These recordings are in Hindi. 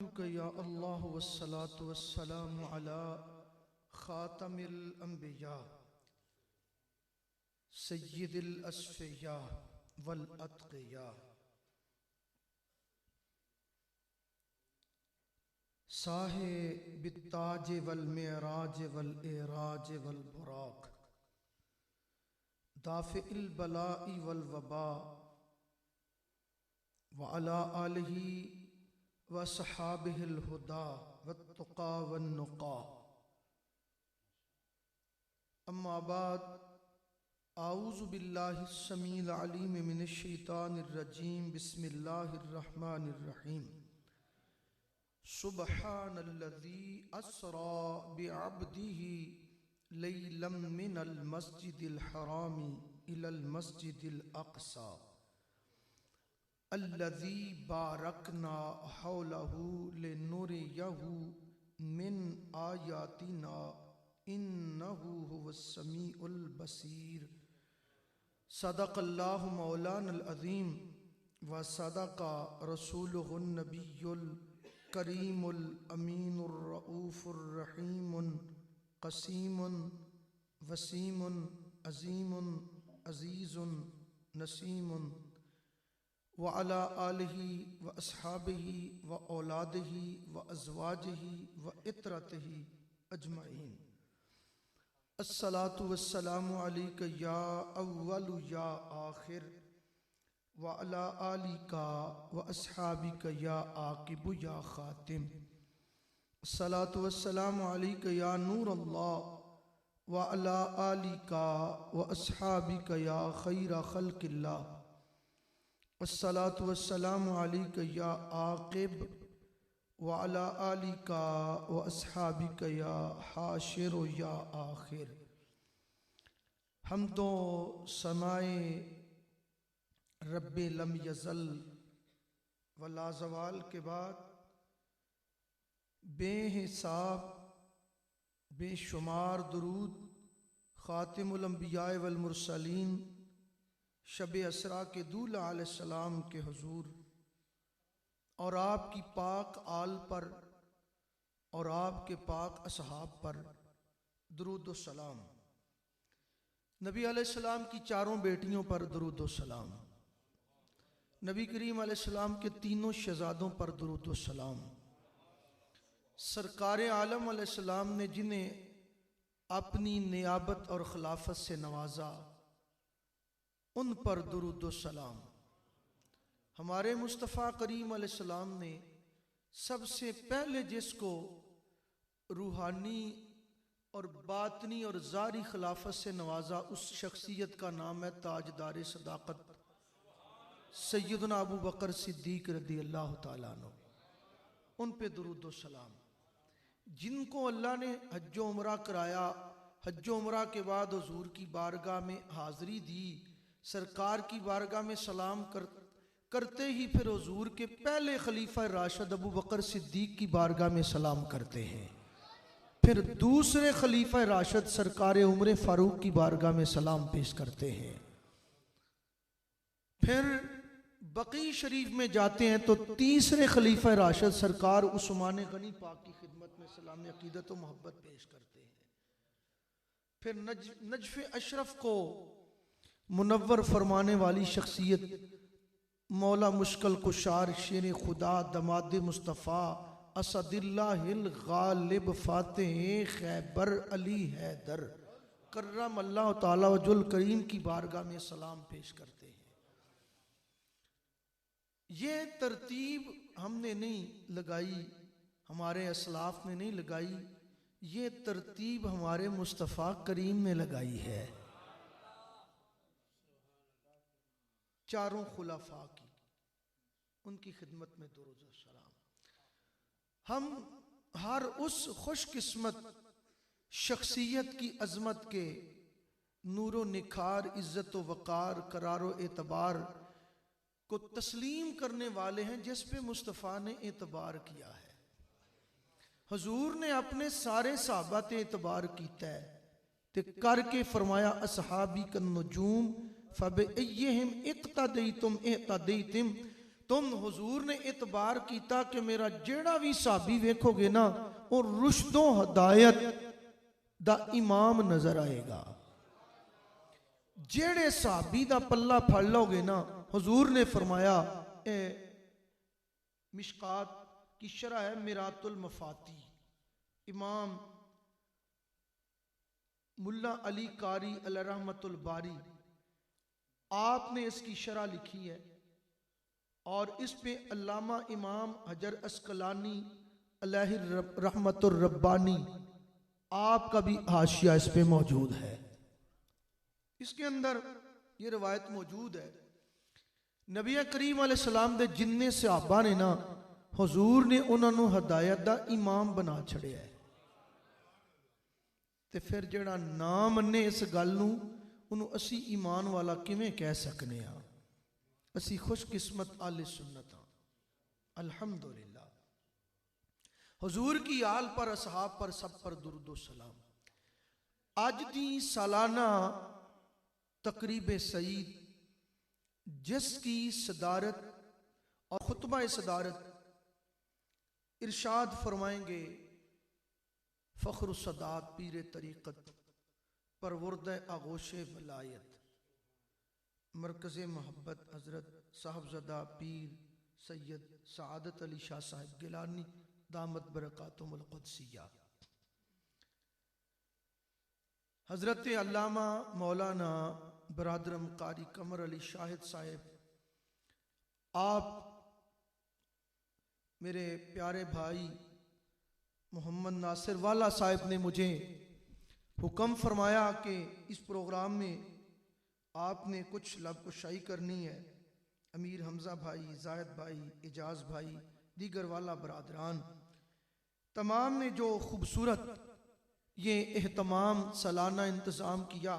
या अल्लाह वस्सलातु वस्सलामु अला खातमिल अंबिया सय्यिदिल अस्फिया वल अत्क़िया साहिबित ताज वल मिअराज वल इराज वल बुराक दाफ़िल बलाई वल वबा व अला आलिही व सहाबिहिल हुदा वत्तुक़ा वन्नुक़ा। अम्मा बाद, आऊज़ु बिल्लाहिस समीइल अलीम मिनश शैतानिर रजीम। बिस्मिल्लाहिर रहमानिर रहीम। सुब्हानल्लज़ी अस्रा बिअब्दिही लैलन मिनल मस्जिदिल हरामी इलल मस्जिदिल अक़सा अल्लज़ी बारकना हौलहू लिनुरियहू मिन आयातिना इन्नहू हुवस्समीउल बसीर। सदक़ल्लाहु मौलानल अज़ीम व सदक़ा रसूलुहुन नबियुल करीमुल अमीनुर रऊफ़ुर रहीमुन क़सीमुन वसीमुन अज़ीमुन अज़ीज़ुन नसीमुन व अला आलिही व अस्हाबिही व औलादिही व अज़वाजिही व इत्रतिही अजमईन। अस्सलातु वस्सलामु अलैका या अव्वलु या आखिर व अला आलिका व अस्हाबिका या आकिबु या खातिम। अस्सलातु वस्सलामु अलैका या नूर अल्लाह व अला आलिका व अस्हाबिका या खैर खल्क़िल्लाह। अस्सलातु वस्सलामु अलैका या आक़िब व अला आलिका व अस्हाबिका या हाशिर या आखिर। हम तो समाए रब्बे लम यज़ल व लाज़वाल के बाद बेहिसाब बेशुमार दुरूद ख़ातिमुल अंबिया वल मुरसलीन शब असरा के दूल्हा अलैहिस्सलाम के हुजूर और आपकी पाक आल पर और आपके पाक असहाब पर दुरूद व सलाम। नबी अलैहिस्सलाम की चारों बेटियों पर दुरूद व सलाम। नबी करीम अलैहिस्सलाम के तीनों शहजादों पर दुरूद व सलाम। सरकार आलम अलैहिस्सलाम ने जिन्हें अपनी नियाबत और खिलाफत से नवाजा, उन पर दुरूद व सलाम। हमारे मुस्तफ़ा करीम अलैहिस्सलाम ने सबसे पहले जिसको रूहानी और बातनी और ज़ारी खिलाफत से नवाजा, उस शख्सियत का नाम है ताजदार सदाकत सैयदना अबू बकर सिद्दीक रज़ी अल्लाह तआला अन्हु। उन पे दुरूद व सलाम। जिनको अल्लाह ने हज उमरा कराया, हज उमरा के बाद हुजूर की बारगाह में हाज़री दी, सरकार की बारगाह में सलाम करते ही फिर हुजूर के पहले खलीफा राशिद अबू बकर सिद्दीक की बारगाह में सलाम करते हैं। फिर दूसरे खलीफा राशिद सरकार उमर फारूक की बारगाह में सलाम पेश करते हैं। फिर बकी शरीफ में जाते हैं तो तीसरे खलीफा राशिद सरकार उस्मान गनी पाक की खिदमत में सलाम अकीदत व मोहब्बत पेश करते हैं। फिर नजफ़ अशरफ को मुनव्वर फरमाने वाली शख्सियत मौला मुश्किल कुशार शेर खुदा दमाद मुस्तफ़ा असदिल्लाहिल गालिब फातिह खैबर अली हैदर कर्रम अल्लाह ताला वजुल करीम की बारगाह में सलाम पेश करते हैं। ये तरतीब हमने नहीं लगाई, हमारे असलाफ ने नहीं लगाई, ये तरतीब हमारे मुस्तफ़ा करीम ने लगाई है। चारों खुलाफा की, उनकी खिदमत में दुरूद व सलाम। हम हर उस खुशकिस्मत शख्सियत की अजमत के नूरो निखार, इज्जत व वक़ार, करारो एतबार को तस्लीम करने वाले हैं जिस पे मुस्तफ़ा ने एतबार किया है। हुजूर ने अपने सारे सहाबा ते एतबार किया है ते करके फरमाया असहाबी कन नुजूम फबिअय्यिहिम इक्तदैतुम इहतदैतुम। तुम हुजूर ने इतबार किया कि मेरा जेड़ा भी साहबी वेखोगे ना वो रुशदो हदायत दा इमाम नजर आएगा। जेड़े साहबी दा पल्ला फड़ लोगे ना, हुजूर ने फरमाया, मिशकात की शरह है मिरातुल मफाती, इमाम मुल्ला अली कारी अल रहमतुल बारी आपने इसकी शरह लिखी है और इस पे अल्लामा इमाम हजर अस्कलानी अलैहि रहमतुर रब्बानी आपका भी हाशिया इस पे मौजूद है। इसके अंदर ये रवायत मौजूद है, नबी करीम अलैहिस्सलाम दे जिन्ने सहाबा ने ना, हुजूर ने उन्होंने हदायत दा इमाम बना छड़िया है। ते फिर जेड़ा ना मन्ने इस गल नूं, उन्होंने असी ईमान वाला किवें कह सकने हाँ? असी खुशकिस्मत आले सुन्नत हाँ, अल्हम्दुलिल्लाह। हुजूर की आल पर, असहाब पर, सब पर दुरूद सलाम। अज दी सालाना तकरीब सईद जिसकी सदारत और खुतबा सदारत इरशाद फरमाएंगे फ़ख्र सदात पीर तरीक़त परवरद आगोश वलायत मरकज़ मोहब्बत हज़रत साहबज़दा पीर सैयद सआदत अली शाह साहिब गिलानी दामत बरकातुहुल क़ुद्सिया, हज़रत अल्लामा मौलाना बरादरम कारी कमर अली शाहिद साहिब, आप मेरे प्यारे भाई मोहम्मद नासिर वाला साहिब ने मुझे हुक्म फरमाया कि इस प्रोग्राम में आपने कुछ लबकुशाई करनी है। अमीर हमजा भाई, जायद भाई, एजाज भाई, दीगर वाला बरादरान तमाम ने जो खूबसूरत ये एहतमाम सालाना इंतज़ाम किया,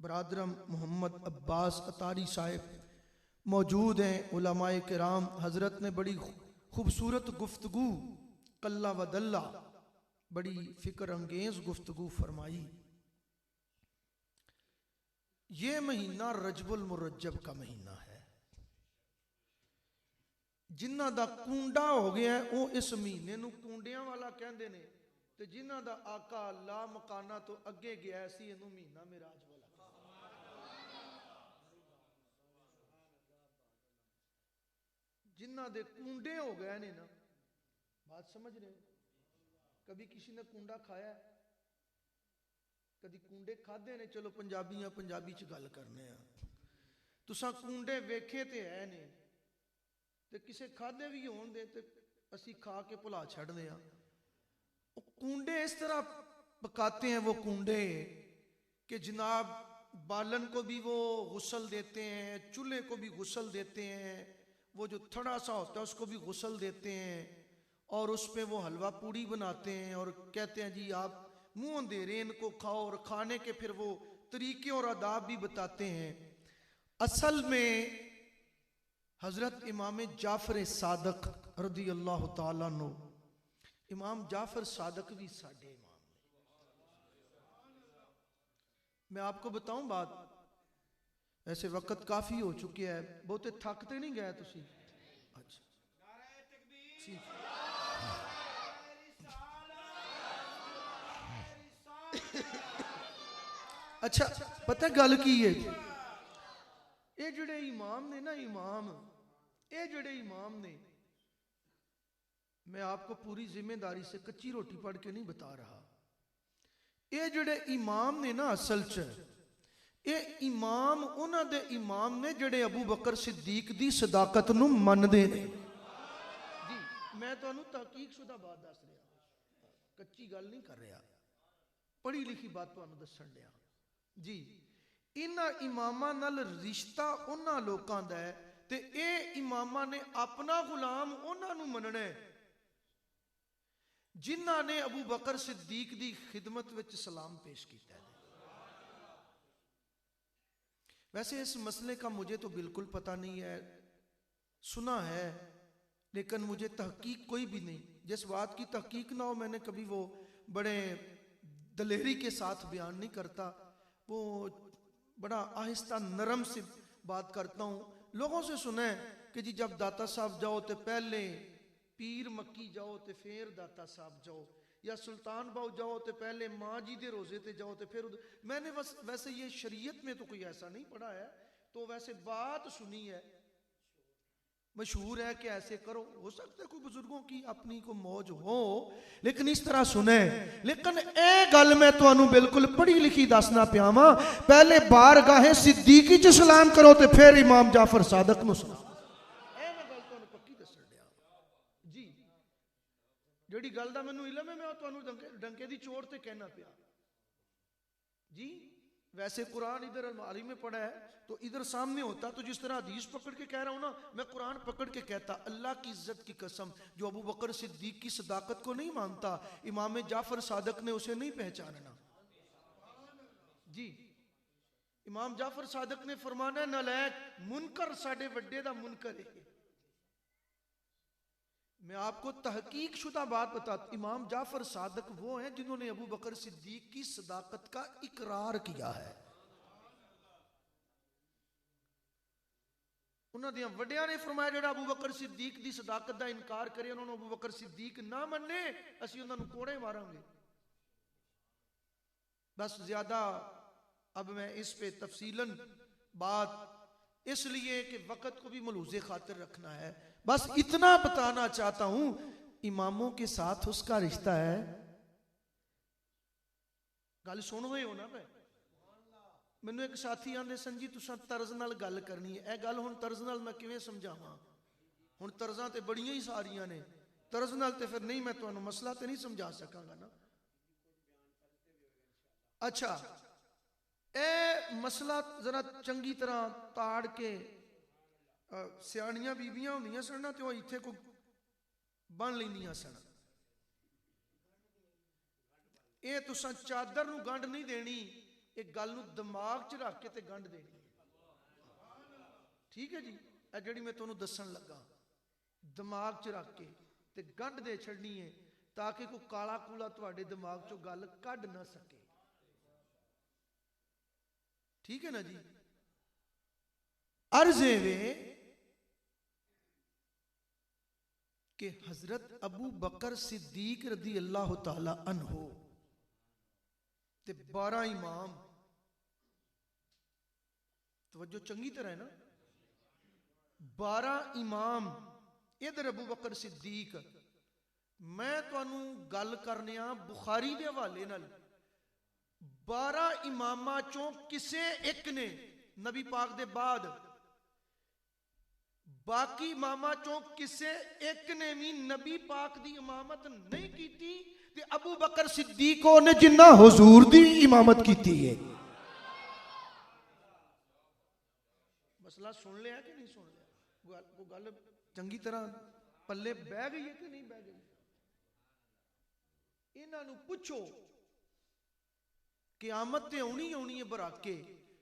बरादरम मोहम्मद अब्बास अतारी साहिब मौजूद हैं, उलमाए किराम हज़रत ने बड़ी खूबसूरत गुफ्तगू कल्ला वदल्ला, बड़ी फिक्र अंगेज गुफ्तगू फरमाई। ये महीना रजबुल मुरज्जब का महीना है। जिन्हां दा कूंडा हो गया वो इस महीने नूं कूंडियां वाला कहंदे ने, ते जिन्हां दा आका ला मकाना तो अगे गया सी इनू महीना मिराज वाला। जिन्हां दे कूंडे हो गए ने ना, बात समझ रहे हो? कभी किसी ने कूंडा खाया? कभी कूंडे खादे ने? चलो पंजाबियां पंजाबी च गल करने आ। तुसां कूंडे वेखे ते है ने, ते किसे खादे भी होण दे ते असी खा के भुला छड्डदे आ। कूंडे इस तरह पकाते हैं वो कूंडे कि जनाब बालन को भी वो गुस्ल देते हैं, चूल्हे को भी गुस्ल देते हैं, वो जो थड़ा सा होता है उसको भी गुस्ल देते हैं, और उस पे वो हलवा पूड़ी बनाते हैं और कहते हैं जी आप मुंह अंधेरे इनको खाओ, और खाने के फिर वो तरीके और आदाब भी बताते हैं। असल में हजरत इमाम जाफर सादक रदी अल्लाह तआला अन्हु, इमाम जाफर सादक भी साडे इमाम ने। मैं आपको बताऊं बात, ऐसे वक्त काफी हो चुके हैं, बहुते थकते नहीं गए तुसी? अच्छा अच्छा, पता गल की है, ये जड़े इमाम ने ना, इमाम ये जड़े इमाम ने, मैं आपको पूरी जिम्मेदारी से कच्ची रोटी पढ़ के नहीं बता रहा, ये जड़े इमाम ने ना असल च ये इमाम उन्हां दे इमाम ने जड़े अबू बकर सिद्दीक दी सदाकत नूं मनदे ने। जी मैं तुहानूं तहकीक शुदा बात दस रहा, कच्ची गल नहीं कर रहा, पढ़ी लिखी बात तुहानूं दस्सण दिया जी। इन्हां इमामां नाल रिश्ता उन्हां लोकां दा है ते ये इमामां ने अपना गुलाम उन्हां नूं मनना है जिन्हां ने अबू बकर सिद्दीक दी खिदमत विच सलाम पेश किया है। वैसे इस मसले का मुझे तो बिल्कुल पता नहीं है, सुना है लेकिन मुझे तहकीक कोई भी नहीं। जिस बात की तहकीक ना हो मैंने कभी वो बड़े दलेरी के साथ बयान नहीं करता, वो बड़ा आहिस्ता नरम से बात करता हूँ। लोगों से सुना है कि जी जब दाता साहब जाओ तो पहले पीर मक्की जाओ तो फिर दाता साहब जाओ, या सुल्तान बाऊ जाओ तो पहले माँ जी के रोजे ते जाओ तो फिर मैंने बस वैसे ये शरीयत में तो कोई ऐसा नहीं पढ़ा है, तो वैसे बात सुनी है, मशहूर है कि ऐसे करो। हो सकता है कोई बुजुर्गों की अपनी को मौज हो, लेकिन इस तरह सुने। लेकिन ए गल मैं तुहानू बिल्कुल पढ़ी लिखी दसना पिया वां, पहले बारगाहे सिद्दीकी च सलाम करो ते फिर इमाम जाफर सादक नू सलाम। ए मैं गल तुहानू पक्की दसण दिया जी, जेड़ी गल दा मैनू इलम है मैं तुहानू डंके दी चोट ते कहना पिया जी। वैसे कुरान इधर अलमारी में पड़ा है, तो इधर सामने होता तो जिस तरह हदीस पकड़ के कह रहा हूं ना, मैं कुरान पकड़ के कहता। अल्लाह की इज्जत की कसम, जो अबू बकर सिद्दीक की सदाकत को नहीं मानता, इमाम जाफर सादक ने उसे नहीं पहचानना जी। इमाम जाफर सादक ने फरमाना, नलैक मुनकर साडे वड्डे दा मुनकर है। मैं आपको तहकीक शुदा बात बताता, इमाम जाफर सादक वो हैं जिन्होंने अबू बकर सिद्दीक की सदाकत का इकरार किया है। उन्होंने वड्डिया ने फरमाया जेड़ा अबू बकर सिद्दीक की सदाकत का इनकार करे, उन्होंने अबू बकर सिद्दीक ना मन्ने, असी उन्होंने कोड़े मारांगे। बस ज्यादा अब मैं इस पे तफसीलन बात इसलिए कि वक़्त को भी मलूज़े खातिर रखना है, बस इतना बताना चाहता हूं, इमामों के साथ उसका रिश्ता है। गल सुन रहे हो ना? मैं मैनू एक साथी आंदे सन जी तुसां तर्ज नाल गल करनी है। गल हुण तर्ज नाल मैं किवें समझावां? हुण तर्जां ते बड़ियां ही सारियां ने, तर्ज नाल ते फिर नहीं मैं तुहानू मसला ते नहीं समझा सकांगा ना। अच्छा, ए मसला जरा चंगी तरह ताड़ के, सियाणियां बीबियां होंदियां सन ना, तो इत्थे को बन लैंदियां सन। ये तुसां चादर नू गंढ नहीं देनी, एक गल नू दिमाग च रख के ते गंढ देनी, ठीक है जी। ए जिहड़ी मैं तुहानू दस्सण लगा, दिमाग च रख के ते गंढ दे छड़नी है, ताकि कोई काला कूला तुहाडे दिमाग चों गल कढ ना सके, ठीक है ना जी। अर्ज वे कि हजरत अबू बकर सिद्दीक रदी अल्लाह तआला अन्हो ते 12 इमाम, तवज्जो चंगी तरह है ना, 12 इमाम, इधर अबू बकर सिद्दीक। मैं तुहानू गल करने बुखारी के हवाले नाल, 12 इमामां चों किसे एक ने नबी पाक दे बाद, बाकी इमामां चों किसे एक ने भी नबी पाक दी इमामत नहीं कीती, ते अबू बकर सिद्दीक ने जिन्ना हुजूर दी इमामत कीती है। मसला सुन लिया कि नहीं सुन लिया? वो गल चंगी तरह पल्ले बह गई है कि नहीं बह गई? इन्हां नू पुछो, क़यामत ते आउणी आउणी है बराके,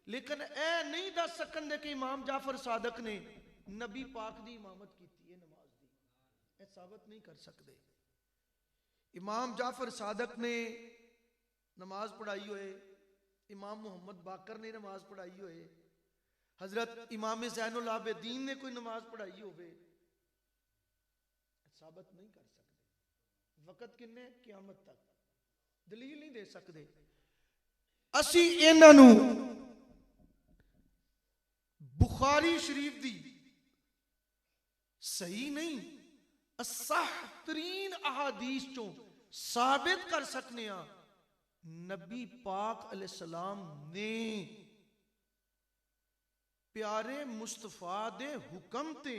लेकिन ए नहीं दस सकते कि इमाम जाफर सादक ने नबी पाक दी इमामत की है नमाज दी, ए साबित नहीं कर सकते। इमाम जाफर सादक ने नमाज पढ़ाई होए, इमाम मोहम्मद बाकर ने नमाज पढ़ाई होए, हजरत इमाम ज़ैनुल आबिदीन ने कोई नमाज पढ़ाई होवे, साबित नहीं कर सकते। वक़्त किन्ने? क़यामत तक दलील नहीं दे सकते। असी इन्हां नू बुखारी शरीफ दी सही नहीं असहतरीन अहादीस चों साबित कर सकने आ, नबी पाक अलैहिस्सलाम ने प्यारे मुस्तफा दे हुक्म ते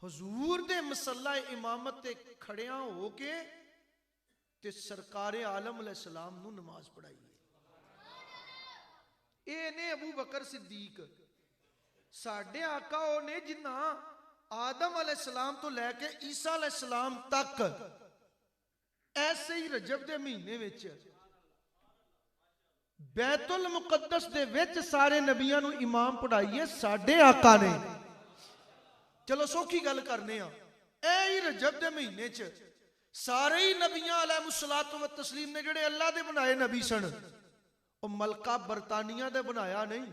हुजूर दे मसला इमामत ते खड़ियां होके ते सरकारे आलम अलैहिस्सलाम नू नमाज पढ़ाई है। ये ने अबू बकर सिद्दीक, साडे आका ओ ने जिन्ना आदम अलैहिस्सलाम तो लैके ईसा अलैहिस्सलाम तक ऐसे ही रजब दे महीने विच बैतुल मुकद्दस दे विच सारे नबियां नू इमाम पढ़ाइए साडे आका ने। चलो सौखी गल करने आ, ऐ ही रजब दे महीने च सारे ही नबियां अलैहिस्सलातु व तस्लीम ने जेड़े अल्लाह दे बनाए नबी सन, ओ मलका बरतानिया दे बनाया नहीं,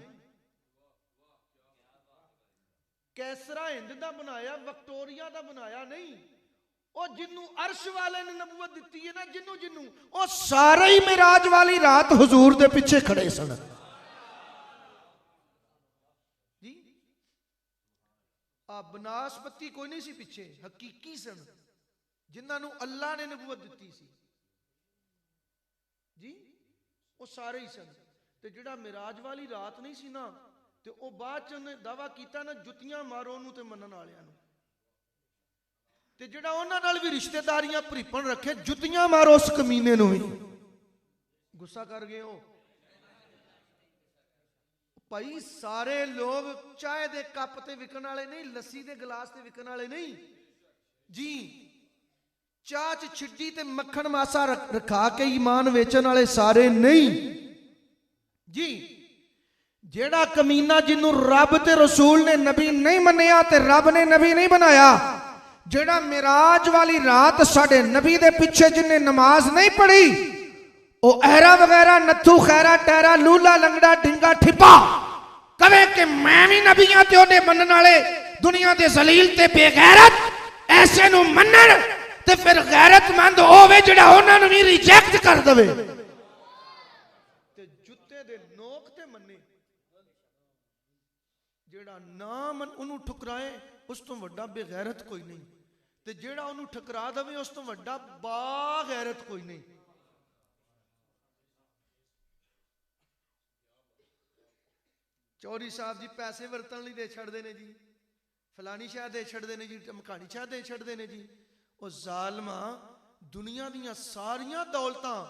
कैसरा हिंद दा बनाया, विक्टोरिया दा बनाया नहीं। ਉਹ जिन्नू अर्श वाले ने नबूवत दी है ना, जिन्नू जिन्नू ਉਹ सारे ही मिराज वाली रात हुजूर दे पिछे खड़े सन जी। आ बनास्पति कोई नहीं सी पिछे, हकीकी सन जिन्होंने अल्लाह ने नबूवत दी सी जी। वो सारे ही सन। ते जिहड़ा मिराज वाली रात नहीं सी ना, ते वो बाद च उन्हें दावा किया ना, जुतियां मारो नूं ते मनन वालियां नूं। ते जिहड़ा उन्हां नाल भी रिश्तेदारियां भरीपण रखे, जुतियां मारो उस कमीने नूं भी। गुस्सा कर गए हो भाई। सारे लोग चाय दे कप ते विकण वाले नहीं, लस्सी दे गिलास ते विकण वाले नहीं जी। चाह च छिड्डी ते मक्खन मासा रखा के ईमान वेचण वाले सारे नहीं जी। जेड़ा कमीना जिन्नू रब ते रसूल ने नबी नहीं मन्निया ते रब ने नबी नहीं बनाया, जेड़ा मिराज वाली रात साडे नबी दे पिछे जिन्ने नमाज नहीं पढ़ी, ओ ऐरा वगैरह नथू खैरा टैरा लूला लंगड़ा ढिंगा ठिपा कवे कि मैं भी नबियां ते ओदे मनन वाले दुनिया दे जलील ते बेगैरत ऐसे नु मनन ते फिर गैरतमंद होवे जेड़ा उन्हां नु भी रिजेक्ट कर देवे ते जुत्ते दे नोक ते मन्ने। जेड़ा ना मन उन्होंने ठुकराए उस तो वड्डा बेगैरत कोई नहीं, ते जेड़ा उन्होंने ठुकरा दवे उस तो वड्डा बागैरत कोई नहीं। चौधरी साहब जी पैसे वरतन लई दे छड़दे ने जी, फलानी शाह दे छड़दे ने जी, मकानी शाह दे छड़दे ने जी। वो जालमा दुनिया दियां सारियां दौलतां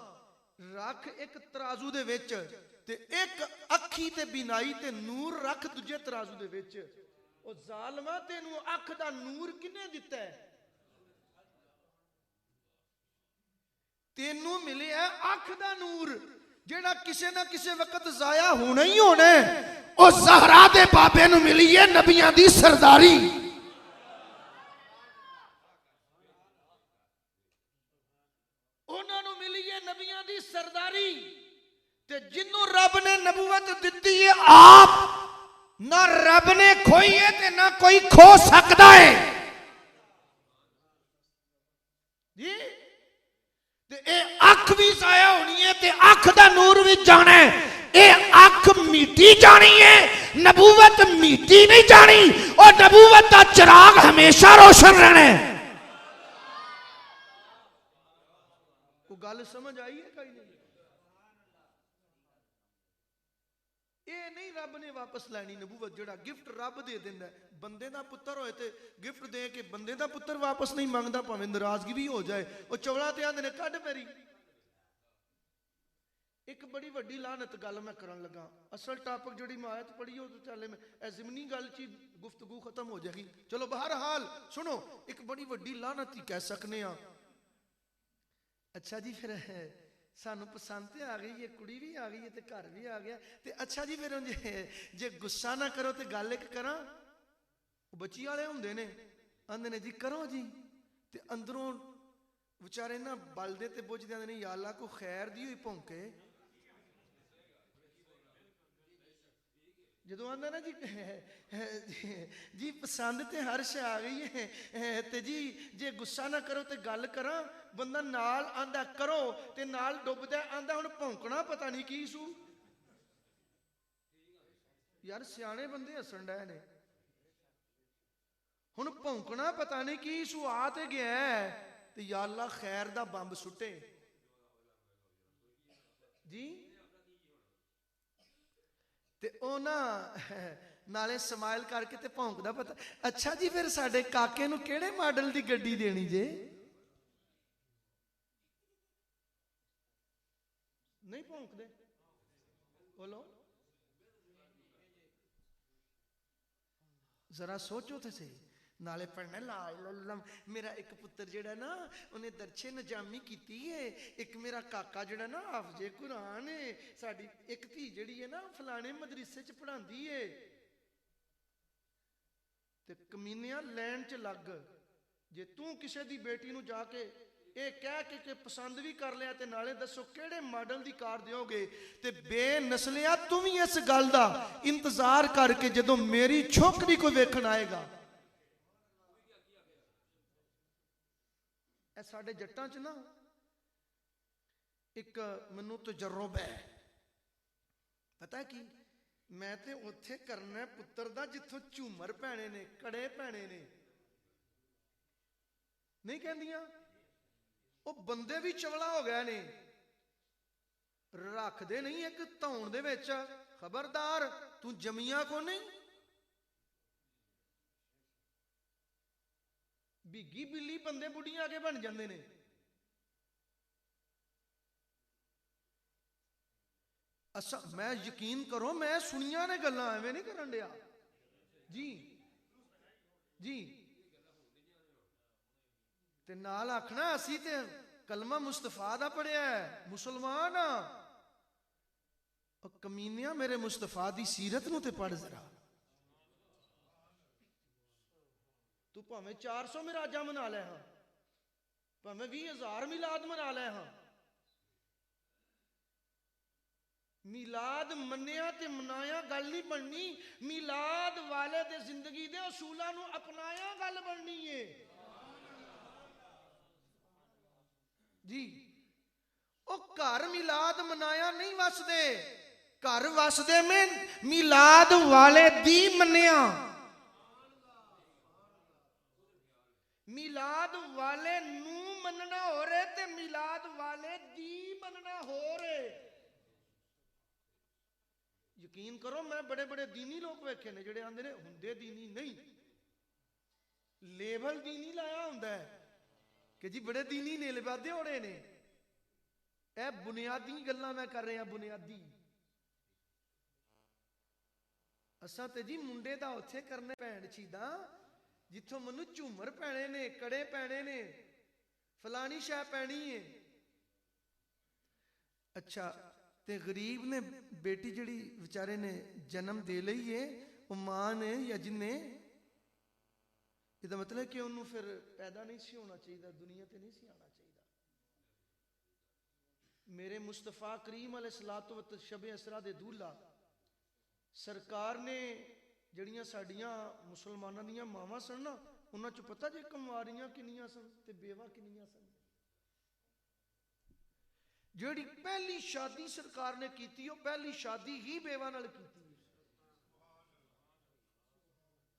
रख एक तराजू दे विच, ते एक अखी ते बिनाई ते नूर रख दूजे तराजू दे विच। ओ जालमा तेनू अख दा नूर किने दिता है? तेनू मिले है अख दा नूर जेड़ा किसे ना किसे वक्त जाया होना ही होना है। ओ ज़हरा दे बाबे नू मिली है नबियां दी सरदारी। उन्होंने मिली है नबियां दी सरदारी, ते जिन्नू रब ने नबूवत दिती है आप ना रब ने खोई है ते ना कोई खो सकता है जी। ते ए अख भी जाया होनी है ते अख दा नूर भी जाना है। ए अख मीठी जानी है, नबूवत मीठी नहीं जानी। और नबूवत दा चिराग हमेशा रोशन रहना है। को गल समझ आई है कहीं नहीं? ये नहीं रब ने वापस लैनी नबूवत, जेड़ा गिफ्ट रब दे दिंदा है। बंदे दा पुत्र होए ते गिफ्ट दे के बंदे दा पुत्र वापस नहीं मांगदा, भावें नाराजगी भी हो जाए। वो चौड़ा ते आंदे ने कढ मेरी। एक बड़ी वड्डी लानत गल मैं करन लगा। असल टॉपिक जिहड़ी मैं आयत पढ़ी हो तो चले मैं जिमनी गल च गुफ्तगू खत्म हो जाएगी। चलो बहरहाल सुनो, एक बड़ी वड्डी लानत ही कह सकने आ। अच्छा जी फिर सानू पसंद तो आ गई है, कुड़ी भी आ गई है, घर भी आ गया। तो अच्छा जी फिर जे गुस्सा ना करो तो गल एक करा। बच्ची वाले होंगे ने आंदे ने जी करो जी, ते अंदरों बेचारे ना बलदे ते बुझदे आंदे ने या अल्लाह को खैर दी हुई भौंके। जो आंदा ना जी जी पसंद तो हर शे आ गई है, ते जी जे गुस्सा ना करो तो गल करा। बंदा नाल आंदा करो ते नाल डुबदा आंदा हुण भौंकना पता नहीं की सू। यार सियाने बंदे हसन डे ने, हुण भौंकना पता नहीं की सू आ ते गया ते या अल्लाह खैर दा बंब सुटे जी। ते ओ ना नाले स्माइल करके ते भौंकदा पता। अच्छा जी फिर साडे काके नूं किहड़े मॉडल दी गड्डी देनी जे? नहीं भौंकदे बोलो जरा सोचो तो सही। नाले पढ़ना ला मेरा एक पुत्र जेड़ा ना उन्हें दरछे नजामी की है। एक मेरा काका जेड़ा ना हाफजे कुरान है। साडी एक धी जेड़ी है ना फलाने मदरसे च पढ़ांदी है। ते कमीनिया लैन च लग, जे तू किसी दी बेटी नूं जाके ये कह के पसंद भी कर लिया ते नाले दसो केड़े मॉडल दी कार दोगे। ते बेनस्लिया तू भी इस गल दा इंतजार करके जदों मेरी छोकरी को वेखण आएगा। ए साडे जट्टां च ना एक मैनू तजर्बा है, पता है कि मैं ते उत्थे करना पुत्तर दा जिथों झूमर पैने ने, कड़े पैने ने, नहीं कहंदियां वो बंदे भी चवला हो गए ने, रखदे नहीं एक धौण दे विच, खबरदार तू जमिया को नहीं। बिगी बिल्ली बंदे बुढ़ियां आगे बन जाते ने। अच्छा मैं यकीन करो मैं सुनिया ने गल्लां एवें नहीं करन दिया जी जी। ते नाल आखना असी ते कलमा मुस्तफा दा पढ़िया है, मुसलमान आ। कमीनिया मेरे मुस्तफा दी सीरत नूं ते पढ़ जरा। तू भावें 400 मिराजा मना ले हाँ, भावें 20,000 मिलाद मना ले हाँ, मिलाद मनिया ते मनाया गल नहीं बननी, मिलाद वाले दे जिंदगी दे उसूलां नूं अपनाया गल बननी है जी। ओ घर मिलाद मनाया नहीं वसदे, घर वसदे में मिलाद वाले दी मनिया। मिलाद वाले नू मनना हो रहे ते मिलाद वाले दी मनना हो रहे। यकीन करो मैं बड़े बड़े दीनी लोग वेखे ने जिहड़े आंदे ने हुंदे दीनी नहीं, लेवल दीनी लाया हुंदा है कि जी बड़े दीनी ने, लिबादे होड़े ने। ए बुनियादी गल्लां मैं कर रहा, बुनियादी। असां ते जी मुंडे दा उत्थे करने भैन चीदा जिथों मैनू झूमर पैने ने, कड़े पैने ने, फलानी शह पैनी है। अच्छा ते गरीब ने बेटी जिहड़ी बेचारे ने जन्म दे लई है, वो मां ने या जिन्हें, इसदा मतलब कि उन्होंने फिर पैदा नहीं सी होना चाहिए, दुनिया ते नहीं सी आना चाहिए। मेरे मुस्तफा करीम अलैहिस्सलातु व शब असरा दे दूल्हा सरकार ने जड़ियां साड़ियां मुसलमानां दियां मावां सन ना, उन्हां चों पता जे कुंवारियां किन्नियां सन ते बेवा किन्नियां सन। जिहड़ी पहली शादी सरकार ने की, वो पहली शादी ही बेवा नाल की।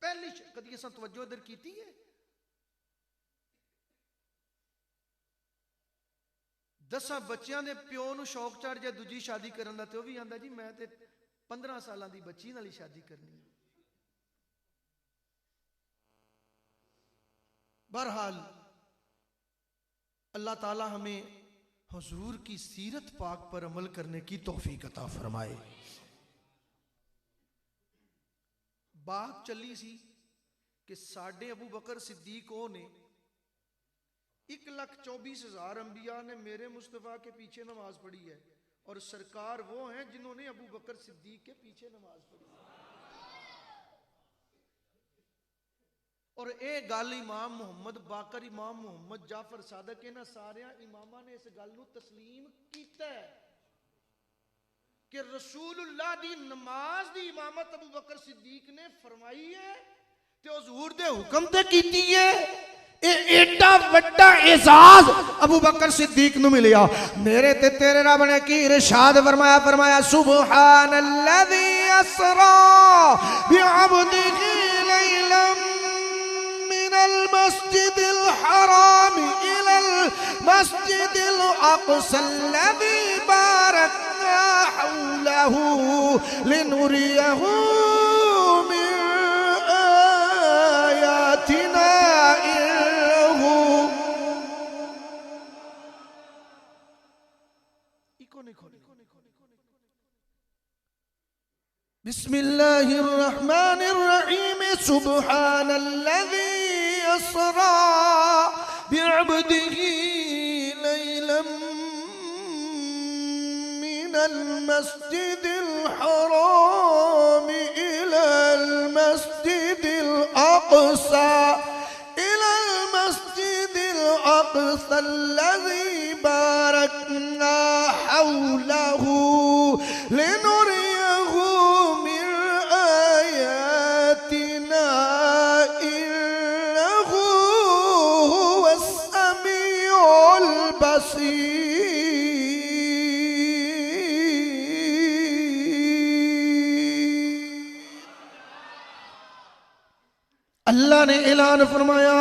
पहली कदी असां तवज्जो इधर की है? 10 बच्चों के प्यो नूं शौक चढ़ जाए दूजी शादी करन दा ते ओह भी आंदा जी मैं ते 15 सालां दी बच्ची नाल ही शादी करनी है। बहरहाल अल्लाह ताला हमें हुजूर की सीरत पाक पर अमल करने की तौफीक अता फरमाए। बात चली सी कि साडे अबू बकर सिद्दीक ओ ने 1,24,000 अंबिया ने मेरे मुस्तफ़ा के पीछे नमाज पढ़ी है, और सरकार वो हैं जिन्होंने अबू बकर सिद्दीक के पीछे नमाज पढ़ी है। और ये गल इमाम मुहम्मद बाकर, इमाम मुहम्मद जाफर सादक, इन्हां सारिया इमामा ने इस गल नूं तस्लीम कीता है कि रसूलुल्लाह दी नमाज दी इमामत अबू बकर सिद्दीक ने फरमाई है ते हुजूर दे हुक्म ते कीती है। एडा वड्डा एजाज अबू बकर सिद्दीक नूं मिलिया। मेरे ते तेरे रब ने की इरशाद फरमाया, फरमाया सुबहानल्लज़ी असरा बिअब्दिही लैलन मिनल मस्जिदिल हराम इलल मस्जिदिल अक़सल्लज़ी बारकना हौलहू लिनुरियहू मिन आयातिना। बिस्मिल्लाहिर्रहमानिर्रहीम सुब्हानल्लज़ी अस्रा बिअब्दिही लैलन मिनल मस्जिदिल हराम इलल मस्जिदिल अक़सा इलल मस्जिदिल अक़सल्लज़ी बारकना हौलहू लिनुरियहू मिन आयातिना इन्नहू हुवस्समीउल बसीर। अल्लाह ने ऐलान फरमाया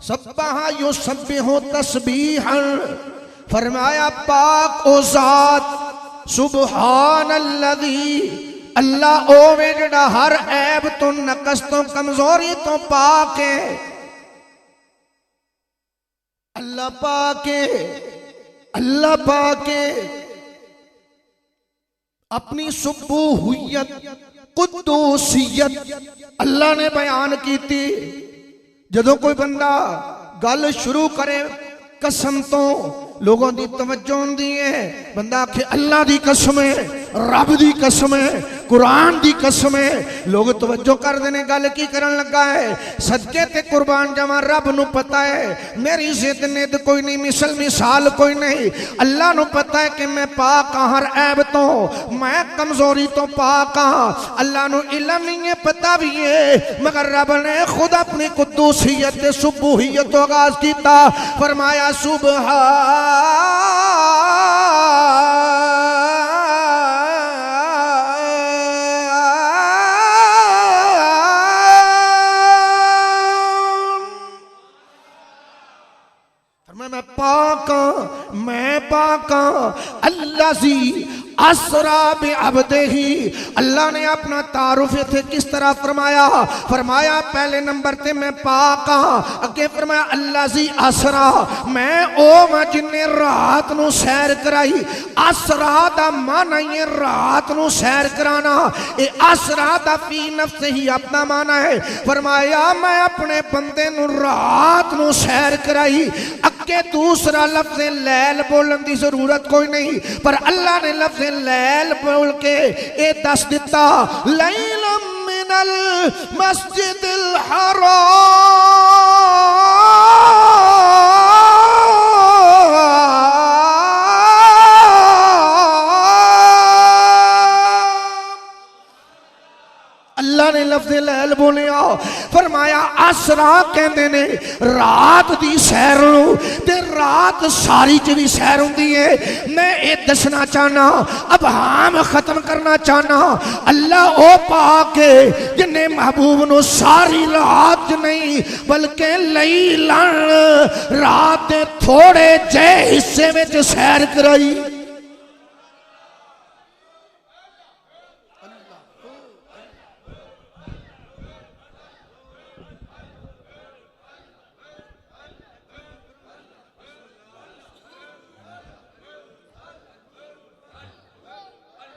सब्बहा युसब्बिहु तस्बीहन, फरमाया पाक ओ ज़ात सुबहानल्लज़ी, अल्लाह ओवे जेड़ा हर ऐब तो नकस तो कमजोरी तो पाक है। अल्लाह पाक है, अल्लाह पाक है। अपनी सुबूहियत कुद्दूसियत अल्लाह ने बयान की थी। जदों कोई बंदा गल शुरू करे कसम तो लोगों की तवज्जो होंदी है, बंदा आखे अल्लाह दी कसम है, रब दी कसम है, कुरान दी कसम है, लोग तवज्जो कर देने गल की करन लगा है। सदके ते कुर्बान जावां, रब नू पता है मेरी जिद निद कोई नहीं, मिसल मिसाल कोई नहीं। अल्लाह नू पता है कि मैं पाक हां हर ऐब तो, मैं कमजोरी तो पाक हां। अल्लाह नू इल्म नहीं है, पता भी है, मगर रब ने खुद अपनी कुद्दूसियत ते सुबूहियत तो आगाज कीता। फरमाया सुबहान मैं पाक अल्लाज़ी असरा बे अब्दिही। अल्लाह ने अपना तारुफ इत्थे किस तरह फरमाया? फरमाया पहले नंबर ते मैं पाक हां, अगे फरमाया अल्लाज़ी असरा, मैं ओ मैं जिन्ने रात नू सैर कराई। असरा दा माना ही रात नू सैर कराना, ए असरा दा फी नफ्स ही अपना माना है। फरमाया मैं अपने बंदे नू रात नू सैर कराई। अगे दूसरा लफ्ज़ लैल बोलन की जरूरत कोई नहीं, पर अल्लाह ने लफ्ज़ लैल बोल के ये दस दिता, लैलम मिनल मस्जिदिल हराम। अल्लाह ने लफ्ज़ लैल बोलिया। फरमाया असरा कहते ने रात दी सैर नूं, ते रात सारी च भी सैर हुंदी है। मैं ये दसना चाहना, अब हाम खत्म करना चाहना, अल्लाह ओ पाक है जिन्हें महबूब नूं सारी रात नहीं बल्कि लैलन रात दे थोड़े जे हिस्से में सैर कराई।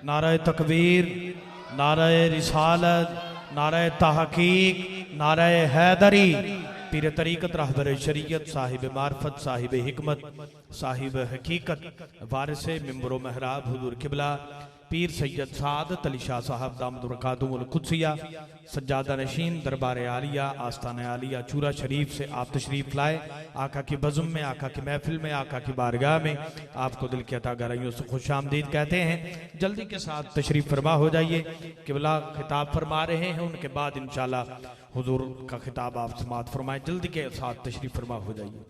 नाराए तकबीर, नाराए रिसालत, नाराए तहकीक, नाराए हैदरी। पीर तरीक़त रहबर शरीयत, साहिब मार्फत, साहिब हिकमत, साहिब हकीकत, वारिस मिंबर महराब हुजूर किबला पीर सैयद सादत अली शाह साहब दामद बरकातुहुल कुद्सिया सज्जादा नशीन दरबार आलिया आस्ताना आलिया चूरा शरीफ से आप तशरीफ़ लाए। आका की बज़ुम में, आका की महफिल में, आका की बारगाह में आपको दिल की अता गहराइयों से खुश आमदीद कहते हैं। जल्दी के साथ तशरीफ़ फरमा हो जाइए। किबला खिताब फरमा रहे हैं, उनके बाद इंशाअल्लाह हुजूर का खिताब आप समाअत फरमाएं। जल्दी के साथ तशरीफ़ फरमा हो जाइए।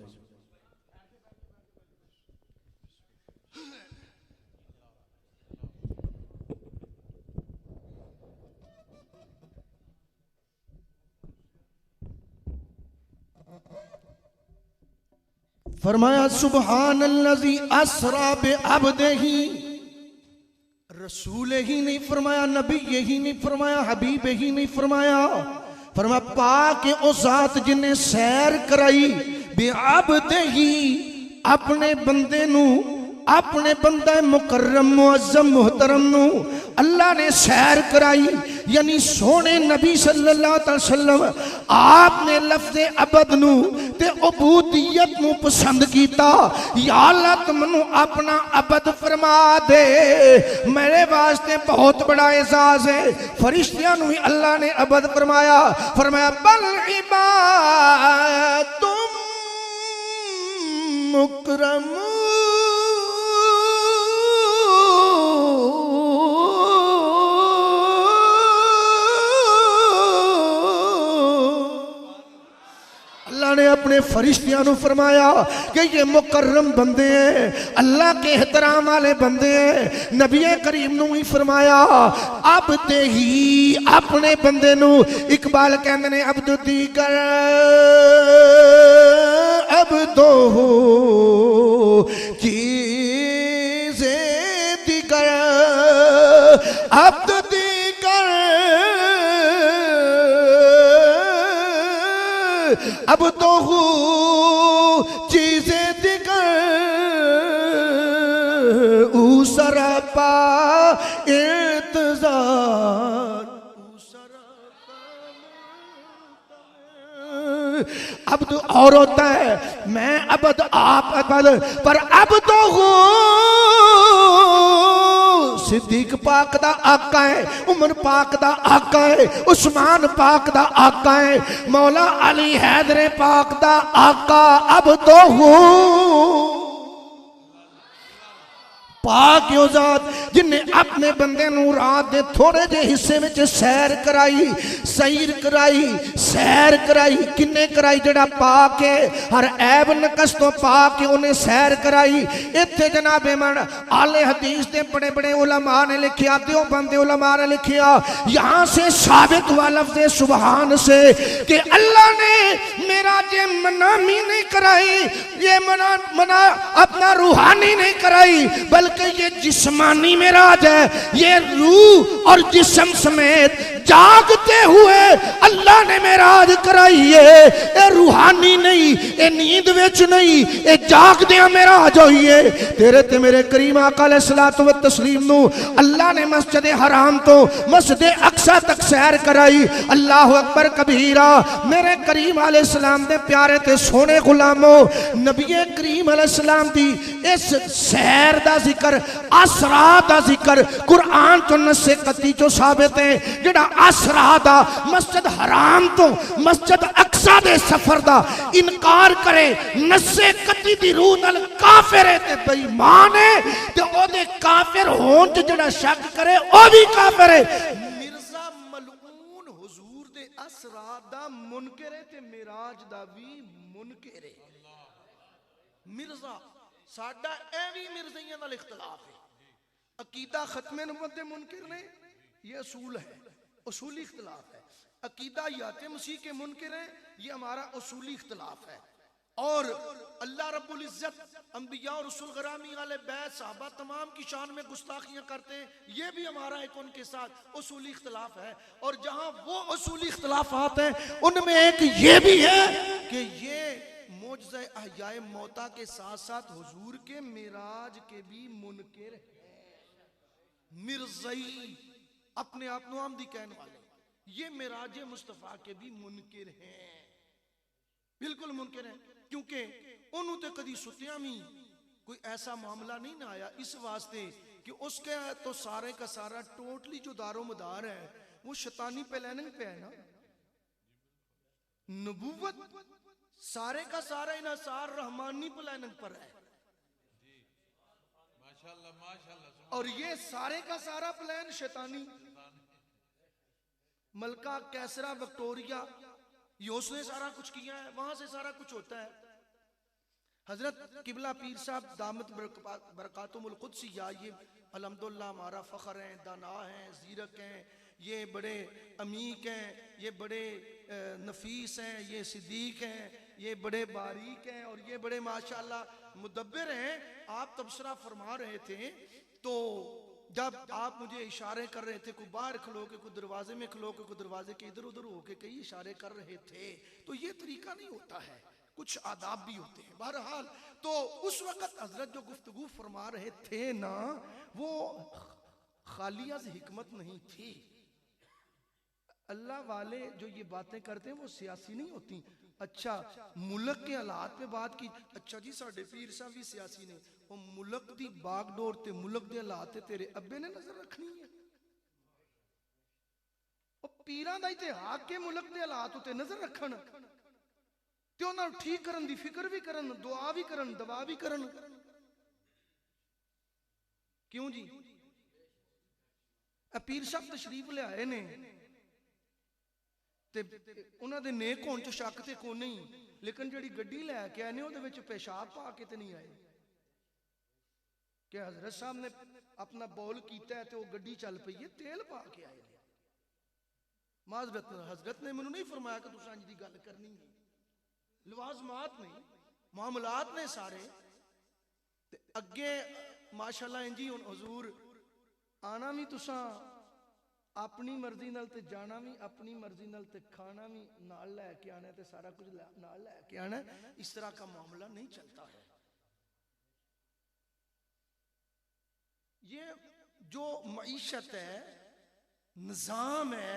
फरमाया सुबहानल्लज़ी अस्रा बे अब्दिही। रसूल ही नहीं फरमाया, नबी ही नहीं फरमाया, हबीब ही नहीं फरमाया, फरमाया पाक ओ ज़ात जिन्हें सैर कराई बे अब्दिही, अपने बंदे नू, अपने बंदा मुकर्रम मुअज़्ज़म मोहतरम नू अल्लाह ने सैर कराई। यानी सोने नबी सल्लल्लाहु अलैहि वसल्लम आपने लफ्ज़ अबद नू ते उबूदियत नू पसंद कीता। या अल्लाह तुम नू अपना अबद फरमा दे, मेरे वास्ते बहुत बड़ा एजाज है। फरिश्तियां नू भी अल्लाह ने अबद फरमाया। फरमाया बल इबादुम मुकरम अल्लाह ने अपने फरिश्तियां नू फरमाया कि ये मुकर्रम बंदे हैं, अल्लाह के एहतराम वाले बंदे हैं। नबी करीम नू ही फरमाया अब ते ही अपने बंदे नू इकबाल कहंदे ने अब्द दीगर अब दो चीज़े दीगर अब्द दीगर अब तो चीजें दिगर उसरपा इंतजार अब तो और होता है मैं अबद आप अबद पर अब तो सिद्दीक पाक दा आका है, उमर पाक दा आका है, उस्मान पाक दा आका है, मौला अली हैदर पाक दा आका अब तो हूँ पाक यो जात जिन्हें अपने बंदे नू रात दे थोड़े जे हिस्से में सैर कराई, सैर कराई, सैर कराई। किन्ने कराई? जड़ा पाक है, हर ऐब नकस तो पाक है, उन्हें सैर कराई। इत्थे जनाबे मन आले हदीस दे बड़े बड़े उलमा ने लिखिया, देवबंद उलमा ने लिखिया, यहाँ से साबित हुआ लफ्ज़ सुबहान से कि अल्लाह ने मेरा जे मनामी नहीं कराई, ये मना अपना रूहानी नहीं कराई, बल्कि ये जिस्मानी मेराज है। ये रूह और जिस्म समेत जागते हुए अल्लाह ने मेराज कराई है। ये रूहानी नहीं, ये नींद विच नहीं, ये जागदियां मेराज होई है। तेरे ते मेरे करीम आका अलैहिस्सलातु व तस्लीम नू अल्लाह ने मस्जिद हराम तो मस्जिद अक्सा तक सैर कराई। अल्लाह अकबर कबीरा। मेरे करीम अलैहिस्सलाम दे प्यारे ते सोने गुलामो, नबी करीम अलैहिस्सलाम दी इस सैर दा जिक्र, असरा दा जिक्र कुरान तो नस्से कती चो साबित है। जिहड़ा असरा दा मस्जिद हराम तो मस्जिद अक्सा दे सफर दा इनकार करे, नस्से कती दी रूह नाल काफिर है ते बेईमान है, ते ओदे काफिर होण च जिहड़ा शक करे ओ भी काफिर है। मिर्जा मलऊन हुजूर दे असरा दा मुनकर है ते मिराज दा भी मुनकर है। मिर्जा साडा ए भी मिर्ज़ियां नाल इख्तिलाफ है। अकीदा खत्मे नबुव्वत दे मुनकर ने, ये असूल है, उसूली इख्तिलाफ है। अकीदा याते मसीह के मुनकर है, ये हमारा उसूली इख्तिलाफ है। और अल्लाह रब्बुल इज्जत अंबिया और रसूल गरामी वाले बैत साहबा तमाम की शान में गुस्ताखियां करते हैं, ये भी हमारा एक उनके साथ उसूली इख्तिलाफ है। और जहां वो उसूली इख्तिलाफात हैं उनमें एक ये भी है कि ये मौजज़े अहयाए मौता के साथ साथ हुजूर के मिराज के भी मुनकर है। मिर्ज़ई अपने आप को आमदी कहने वाले, ये मिराज मुस्तफ़ा के भी मुनकर हैं, बिल्कुल मुनकर है। क्योंकि उन्होंने तो कभी सुतिया में कोई ऐसा मामला नहीं ना आया, इस वास्ते कि उसके तो सारे का सारा टोटली जो दारो मदार है वो शैतानी प्लानिंग पे है ना। नबूवत सारे का सारा इन्हिसार रहमानी प्लानिंग पर है। माशाल्लाह माशाल्लाह। और ये सारे का सारा प्लान शैतानी। मलका कैसरा विक्टोरिया, ये उसने सारा कुछ किया है, वहां से सारा कुछ होता है। हजरत किबला पीर साहब दामत बरकातुहुल कुद्सिया, ये अल्हम्दुलिल्लाह हमारा फख्र हैं, दाना हैं, जीरक हैं, ये बड़े अमीक हैं, ये बड़े नफीस हैं, ये सिद्दीक हैं, ये बड़े बारीक हैं और ये बड़े माशाल्लाह मुदब्बिर हैं। आप तबसरा फरमा रहे थे तो जब आप मुझे इशारे कर रहे थे, कोई बाहर खलो के, कोई दरवाजे में खलो के, कोई दरवाजे के इधर उधर होके कई इशारे कर रहे थे, तो ये तरीका नहीं होता है, कुछ आदाब भी होते हैं। बहरहाल तो उस वक्त हजरत जो गुफ्तगू फरमा रहे थे ना, वो खालिया से हिकमत नहीं थी। अल्लाह वाले जो ये बातें करते हैं वो सियासी नहीं होती। अच्छा मुल्क के हालात पे बात की, अच्छा जी साडे पीर साहब भी सियासी ने, वो मुल्क दी बागडोर ते मुल्क दे हालात तेरे अब्बे ने नजर रखनी है। वो पीरां दा इतिहास के मुल्क दे हालात उते नजर रखन ਤੇ ਉਹਨਾਂ ਨੂੰ ਠੀਕ ਕਰਨ ਦੀ ਫਿਕਰ ਵੀ ਕਰਨ, ਦੁਆ ਵੀ ਕਰਨ, ਦਵਾ ਵੀ ਕਰਨ। ਕਿਉਂ ਜੀ? ਇਹ ਪੀਰ ਸਾਹਿਬ ਤਸ਼ਰੀਫ ਲਿਆਏ ਨੇ ਤੇ ਉਹਨਾਂ ਦੇ ਨੇਕ ਹੋਣ ਚ ਸ਼ੱਕ ਤੇ ਕੋਈ ਨਹੀਂ, ਲੇਕਿਨ ਜਿਹੜੀ ਗੱਡੀ ਲੈ ਕੇ ਆਏ ਨੇ ਉਹਦੇ ਵਿੱਚ पेशाब ਪਾ ਕੇ ਤੇ ਨਹੀਂ ਆਏ कि हजरत साहब ने अपना बॉल किया है तो वो गड्डी चल पई है, तेल पा के आए ने। माजरत हजरत ने मैनू नहीं फरमाया कि तुसां इंज दी गल करनी है, लवाजमात ने मामलात ने सारे ते अगे माशाअल्लाह इंजी हुण हुजूर आना भी तुसां अपनी मर्जी नाल ते जाना भी अपनी मर्जी नाल ते खाना भी नाल लैके आना ते सारा कुछ नाल लैके आना। इस तरह का मामला नहीं चलता है। ये जो मईशत है, निज़ाम है,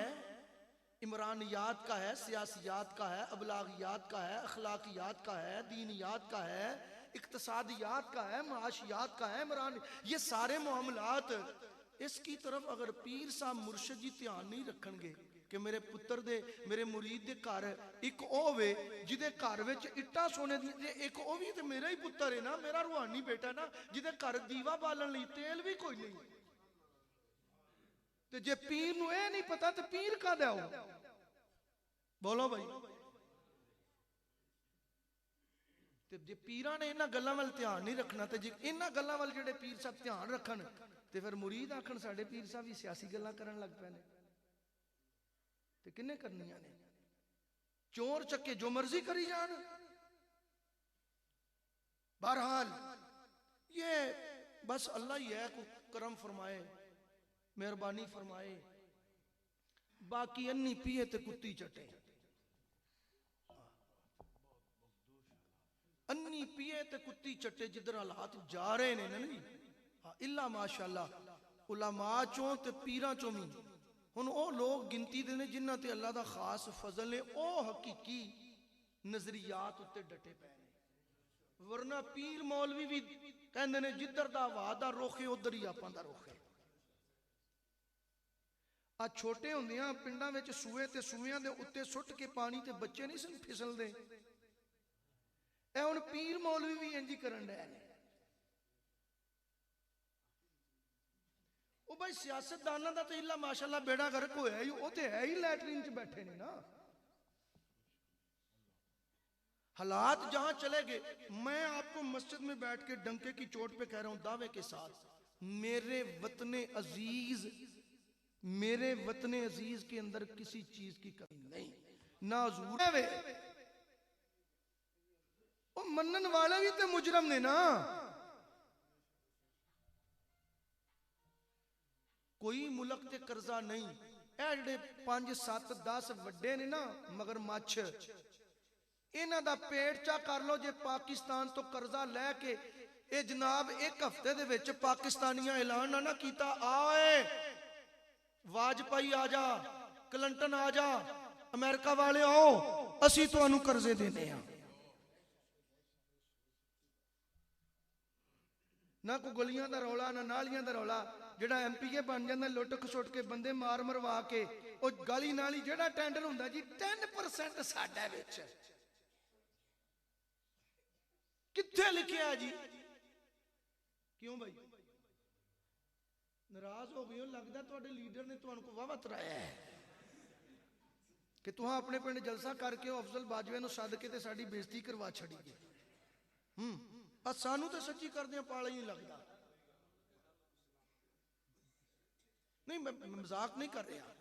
इमरानियात का है, सियासियात का है, अबलागियात का है, अखलाकियात का है, दीनियात का है, इक्तसादियात का है, माशियात का है, इमरान, ये सारे मामलात इसकी तरफ अगर पीर साहब मुर्शिद जी ध्यान नहीं रखणगे कि मेरे पुत्र दे मेरे मुरीद दे घर एक होवे जिदे घर विच इट्टां सोने दी, एक ओ भी ते मेरा ही पुत्र है ना, मेरा रूहानी बेटा ना, जिदे घर दीवा बालन लई तेल भी कोई नहीं, ते जे पीर नूं इह नहीं पता ते पीर काहदा हो? बोलो भाई। ते जे पीरां ने इन्हां गल्लां वल ध्यान नहीं रखना ते जे इन्हां गल्लां वल जिहड़े पीर साहब ध्यान रखण ते फिर मुरीद आखण साडे पीर साहब भी सियासी गल्लां करन लग पए ने, ते किन्ने करनियां ने? चोर चक्के जो मर्जी करी जान। बहरहाल ये बस अल्लाह ही है को करम फरमाए, मेहरबानी फरमाए, बाकी अन्नी पिए ते कुत्ती चटे, अन्नी पिए ते कुत्ती चटे जिधर हालात जा रहे ने नहीं। इला माशाअल्लाह उलमा चों ते पीरां चों भी हुण ओ लोग गिनती दे ने जिन्हां ते अल्लाह दा खास फजल है, ओ हकीकी नजरियात उत्ते डटे पे ने। वरना पीर मौलवी भी कहंदे ने जिधर दा हवा दा रुख है उधर ही आपां दा रुख है। आ छोटे हुंदियां पिंडां विच सूए ते सूइयां दे उत्ते सुट के पानी ते बच्चे नहीं सन फिसलदे, ए हुण पीर मौलवी भी इंज करन डे ने। ओ भाई सियासतदानां दा ते इल्ला माशाअल्लाह बेड़ा गर्क होया ही, ओ ते है ही लैटरीन च बैठे ने ना। हालात जहां चले गए, मैं आपको मस्जिद में बैठ के डंके की चोट पे कह रहा हूं दावे के साथ, मेरे वतने अजीज, मेरे वतने अजीज के अंदर किसी चीज की कमी नहीं, ना हुजूर वे ओ मनन वाले भी ते मुजरम ने ना। कोई मुल्क ते कर्जा नहीं, ए जेडे 5 7 10 वड्डे ने ना मगर मच्छ, इन्हां दा पेट चा कर लो जे पाकिस्तान तो कर्जा लैके ए जनाब एक हफ्ते दे विच पाकिस्तानियां ऐलान ना कीता आए वाजपेयी आ जा, क्लिंटन आ जा, अमेरिका वाले आओ असी तुहानू कर्जे देने आ, ना कोई गलियां दा रौला ना नालियां दा रौला। जेड़ा MPA बन जाता लुट खसुट के बंदे मार मरवा के ओ गली नाली जेड़ा टेंडर हुंदा जी 10% साडा विच कित्थे लिखिया जी? क्यों भाई नाराज हो गए हो? लगता तुहाडे लीडर ने तुहानू को वावा तराया है कि तुहां अपने पिंड जलसा करके अफजल बाजवे नू सद के ते साडी बेइज्जती करवा छड़ी है। सानू तो सच्ची करदे पाला ही नहीं लगता। नहीं मैं मजाक नहीं कर रहा,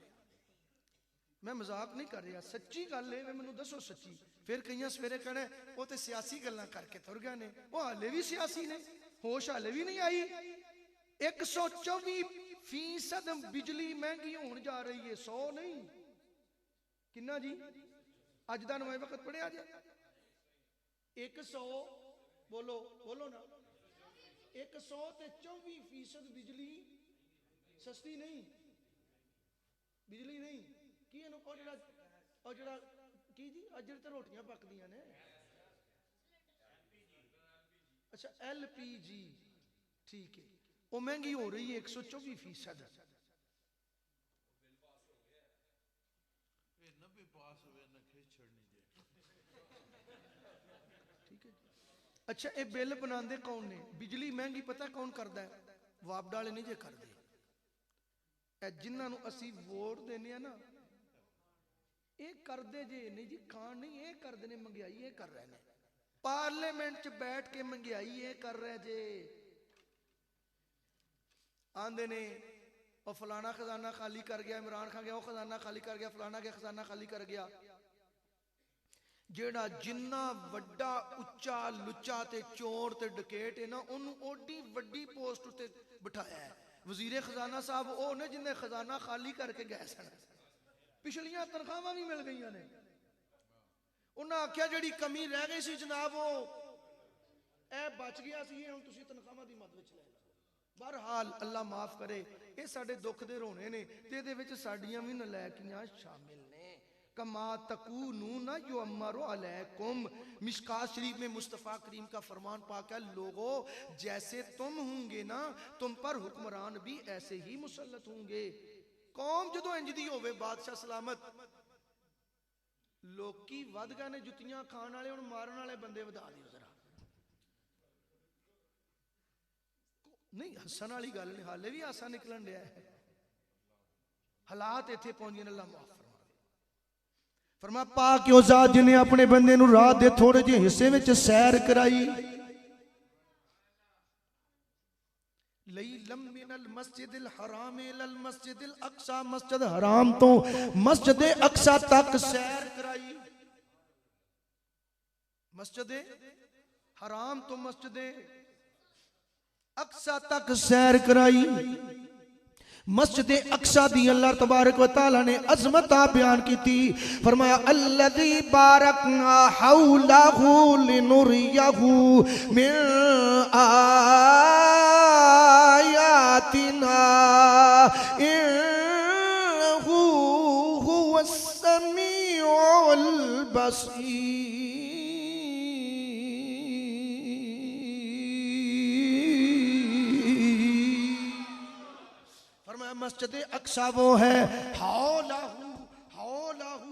मैं मजाक नहीं कर रहा, सच्ची गल है। मैनू दसो सच्ची, फिर कई सवेरे कहना वो तो सियासी गल्लां करके तुर गए ने, वो हाले भी सियासी ने, होश हाले भी नहीं आई। 124% बिजली महंगी होने जा रही है, 100 नहीं किन्ना जी अज का नवा वक्त पढ़िया जी 100 बोलो बोलो ना 124% बिजली सस्ती नहीं, बिजली नहीं की जड़ा की जी अज तो रोटियां पकदियां ने। अच्छा LPG ठीक है, वो महंगी हो रही है 124%। अच्छा ये बिल बनाते कौन ने? बिजली महंगी पता कौन करता है? वापडा वाले नहीं जे करते। जिन्होंने असी वोट देने ना ये करते जे नहीं जी, खान नहीं ये करते ने, महंगाई ये कर रहे हैं। पार्लियामेंट च बैठ के महंगाई ये कर रहे जे। आंदे ने और फलाना खजाना खाली कर गया, इमरान खान गया वो खजाना खाली कर गया, फलाना गया खजाना खाली कर गया। जेड़ा जिन्ना वड्डा उच्चा लुच्चा ते चोर ते डकैत है ना, उन्होंने ओडी वड्डी पोस्ट उत्ते बिठाया है। वजीरे खजाना साहब वो ने जिन्हें खजाना खाली करके गए सन। पिछलियां तनख्वाहां भी मिल गई ने। उन्हें आख्या जी कमी रह गई सी जनाब वो ए बच गया सी, हुण तुसीं तनख्वाहां दी मद विच ले लो। बहरहाल अल्लाह माफ करे, ये साडे दुख दे रोने ने ते इहदे विच साडीआं भी नलैकियां शामिल ने। कमा तकूनूना युअम्मरु अलैकुम, मिशकात शरीफ में मुस्तफ़ा करीम का फरमान पाक है, लोगों जैसे तुम होंगे ना तुम पर हुक्मरान भी ऐसे ही मुसल्लत होंगे। कौम जदों इंज दी होवे बादशाह सलामत, लोकी वध गए ने जुत्तियां खाण वाले, हुण मारन वाले बंदे वधा दिओ जरा। नहीं हसन वाली गल नहीं, हाले भी हासा निकलन दिया है। हालात इत्थे पहुंच गए। अल्लाह माफ फरमा पाक ओ ज़ात जिन्हें अपने बंदे नूं रात दे थोड़े जे हिस्से विच सैर कराई। लैलम मिनल मस्जिदिल हराम इलल मस्जिदिल अक्सा, मस्जिद हराम तो मस्जिद अक्सा तक सैर कराई। मस्जिद हराम तो मस्जिद अक्सा तक सैर कराई। मस्जिद अक्सा दी अल्लाह तबारक व तआला ने अजमत बयान की थी। फरमाया अल्लज़ी बारकना हौलहु लिनुरियहु मिन आयातिना इन्नहु हुवस समीउल बसीर। मस्जिद अक्सा वो है हौलहु हौलहु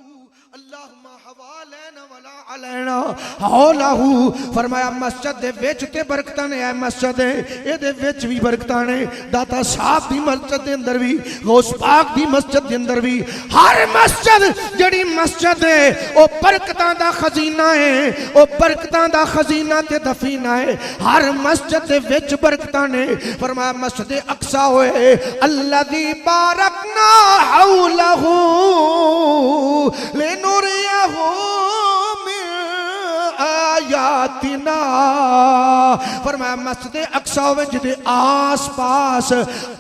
अल्लाहुम्मा हवालैना वला अलैना हौलहु। फरमाया मस्जिद दे विच ते बरकतां ने, है मस्जिद इहदे विच भी बरकतां ने। दाता साहब दी मस्जिद दे अंदर भी, गौस पाक दी मस्जिद दे अंदर भी, हर मस्जिद जड़ी मस्जिद है ओ बरकतां दा खजीना है, ओ बरकतां दा खजीना ते दफीना है। हर मस्जिद दे विच बरकतां ने। फरमाया मस्जिद अक्सा होए अल्लज़ी बारकना हौलहु लिनुरियहु मिन आयातिना। फरमाया मस्जिद अक्सा होवे जिहदे आस पास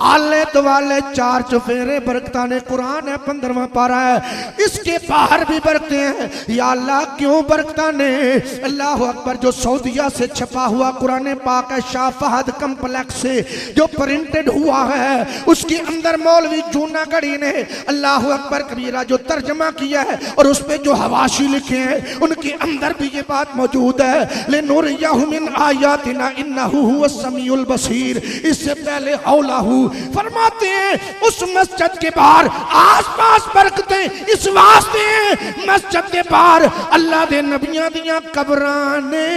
आले दुआले चार चुफेरे बरकतां ने। कुरान है 15वां पारा है, इसके बाहर भी बरकते हैं। या अल्लाह क्यों बरकतां ने? अल्लाह अकबर। जो सऊदिया से छपा हुआ कुरान पाक है, शाह फहद कम्प्लेक्स से जो प्रिंटेड हुआ है, उसके अंदर मौलवी जूनागढ़ी ने अल्लाह अकबर कबीरा जो तर्जमा किया है और उस पे जो हवाशी लिखे हैं, उनके अंदर भी ये बात मौजूद है, लिनुरियहु मिन आयातिना इन्नहु हुवस समीउल बसीर। इससे पहले हौलहु फरमाते हैं उस मस्जिद के बाहर आस पास बरकतें इस वास्ते मस्जिद के बाहर अल्लाह दे नबियां दियां कब्रां ने।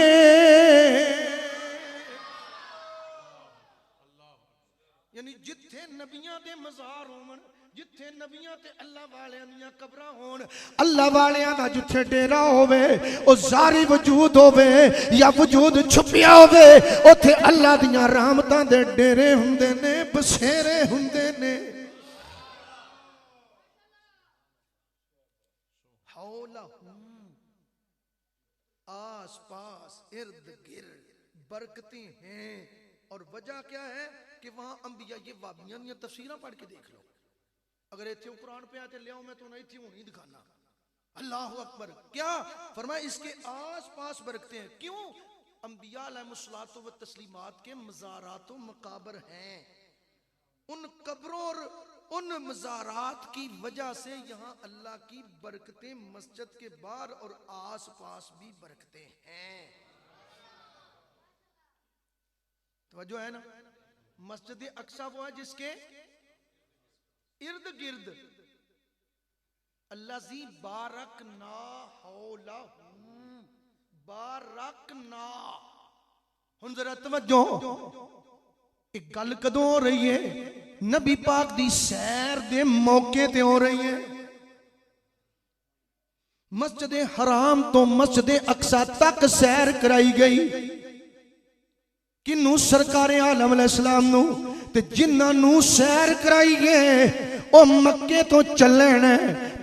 यानी जिथे नबियां दे मज़ार होवन, जिथे नबियां ते अल्लाह वालियां दियां कब्रां होन, अल्लाह वालियां दा जिथे डेरा होवे ओ जारी वजूद होवे या वजूद छुपिया होवे, उथे अल्लाह दियां रहमतां दे डेरे हुंदे ने, बसेरे हुंदे ने। आस पास इर्द गिर्द बरकतें हैं। और वजह क्या है कि वहां अंबिया, ये वाबियां दी तफसीरां पढ़ के देख लो। अगर इत्थे कुरान पे आते लियाओ मैं तो नहीं थी नहीं दिखाना। अल्लाह अकबर। क्या फरमाया इसके आस पास बरकते हैं। क्यों? अंबिया अलैहिस्सलातु व तस्लीमात के मज़ारात व मकाबर हैं। उन कब्रों और उन मज़ारात की वजह से यहाँ अल्लाह की बरकतें मस्जिद के बाहर और आस पास भी बरकतें हैं। तो है ना, मस्जिद अक्सा वो है जिसके इर्द गिर्द अल्लाज़ी बारकना हौलहु, बारकना हुण जरा तवज्जो, एक गल कदों हो रही है? नबी पाक दी सैर दे मौके ते हो रही है। मस्जिद हराम तो मस्जिद अक्सा तक सैर कराई गई। किनू? सरकारे आलम अलैहिस्सलाम नू। ते जिन्हां नू सैर कराई गए ओ मक्के तो चलन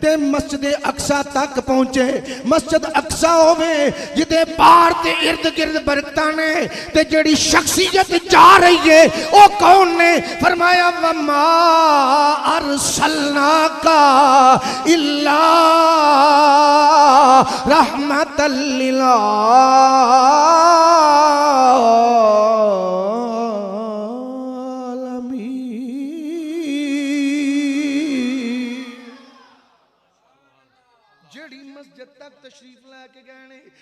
ते मस्जिद अक्सा तक पहुंचे। मस्जिद अक्सा होवे जिदे बाहर ते इर्द गिर्द बरकतां ने, ते जेड़ी शख्सियत जा रही है ओ कौन ने? फरमाया वमा अरसलनाका इल्ला रहमतल लिल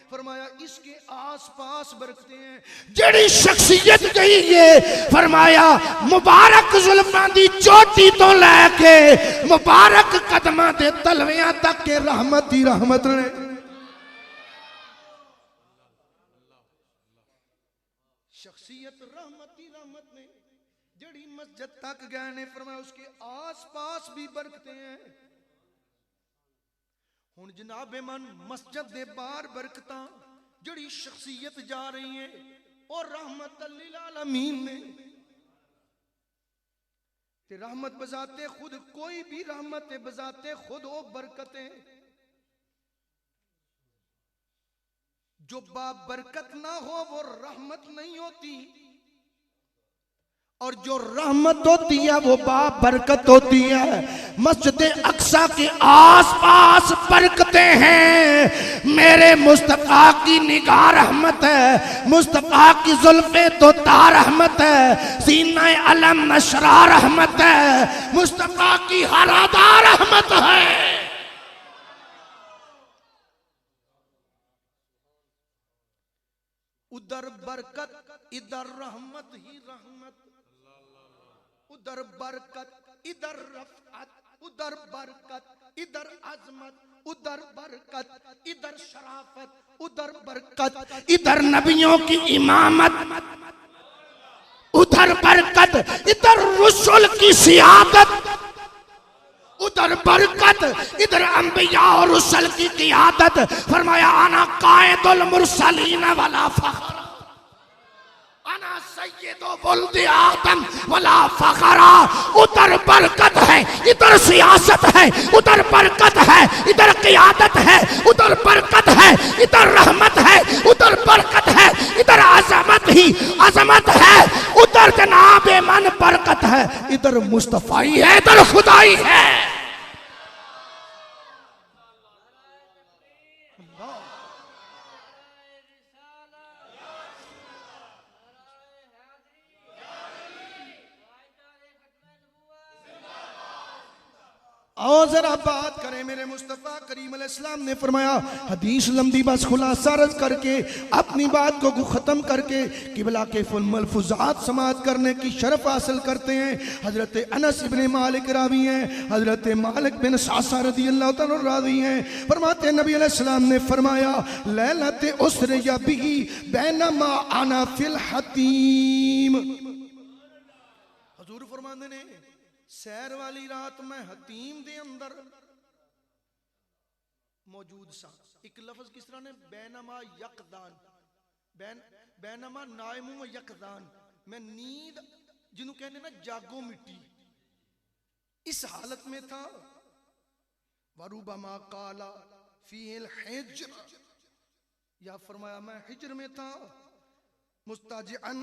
फरमाया इसके आस पास बरकते हैं। जड़ी शख्सियत गई है फरमाया मुबारक जुल्फां दी चोटी तो लैके मुबारक कदमां दे तलवियां तक के रहमत ही रहमत ने। शख्सियत रहमत ही रहमत ने। जड़ी मस्जिद तक गए ने फरमाया उसके आस पास भी बरकते हैं। हुण जनाबे मन मस्जिद दे बाहर बरकतां जड़ी शख्सियत जा रही है और रहमत लिल आलमीन ने। ते रहमत बजाते खुद कोई भी रहमत बजाते खुद वो बरकतें जो बाबरकत ना हो वो रहमत नहीं होती, और जो रहमत होती है वो बाबरकत होती है। मस्जिद अक्सा के आसपास बरकतें हैं। मेरे मुस्तफा की निगाह रहमत है, मुस्तफा की जुल्फे तो तार रहमत है, सीना अलम नशरा रहमत है, मुस्तफा की हर अदा रहमत है। उधर बरकत इधर रहमत ही रहमत, उधर बरकत इधर रफ़अत, उधर बरकत इधर अज़मत, उधर बरकत इधर शराफत, उधर बरकत इधर नबियों की इमामत, उधर बरकत इधर रुसूल की सियादत, उधर बरकत इधर अंबिया और रुसूल की क़ियादत। फरमाया अना कायदुल मुरसलीन वला फख्र, अना सय्यदु वुल्दि आदम वला फखरा। उधर बरकत है इधर सियासत है, उधर बरकत है इधर क़ियादत है, उधर बरकत है इधर रहमत है, उधर बरकत है इधर अज़मत ही अज़मत है, उधर जनाबे मन बरकत है इधर मुस्तफ़ाई है इधर खुदाई है। आओ जरा बात करें। मेरे मुस्तफ़ा करीम अलैहिस्सलाम ने फरमाया, हदीस लंबी बस खुलासा अर्ज करके अपनी बात को ख़त्म करके किबला के मलफूज़ात समाअत करने की शरफ हासिल करते हैं। हज़रत अनस इब्ने मालिक रावी हैं, हज़रत मालिक बिन सासा रज़ियल्लाहु तआला रावी हैं। फरमाते नबी अलैहिस्सलाम ने फरमाया लैलते उसरे या बिही बैनमा अना फिल हतीम। हुज़ूर फरमाते ने सैर वाली रात में हतीम दे अंदर मौजूद सा। एक लफ्ज किस तरह ने बैनमा यकदान, बैनमा नाइमु यकदान, मैं नींद जिन्हों कहने ना जागो मिट्टी, इस हालत में था। वरुबमा काला फील हिज्र, या फरमाया मैं हिज्र में था। मुस्ताजिअन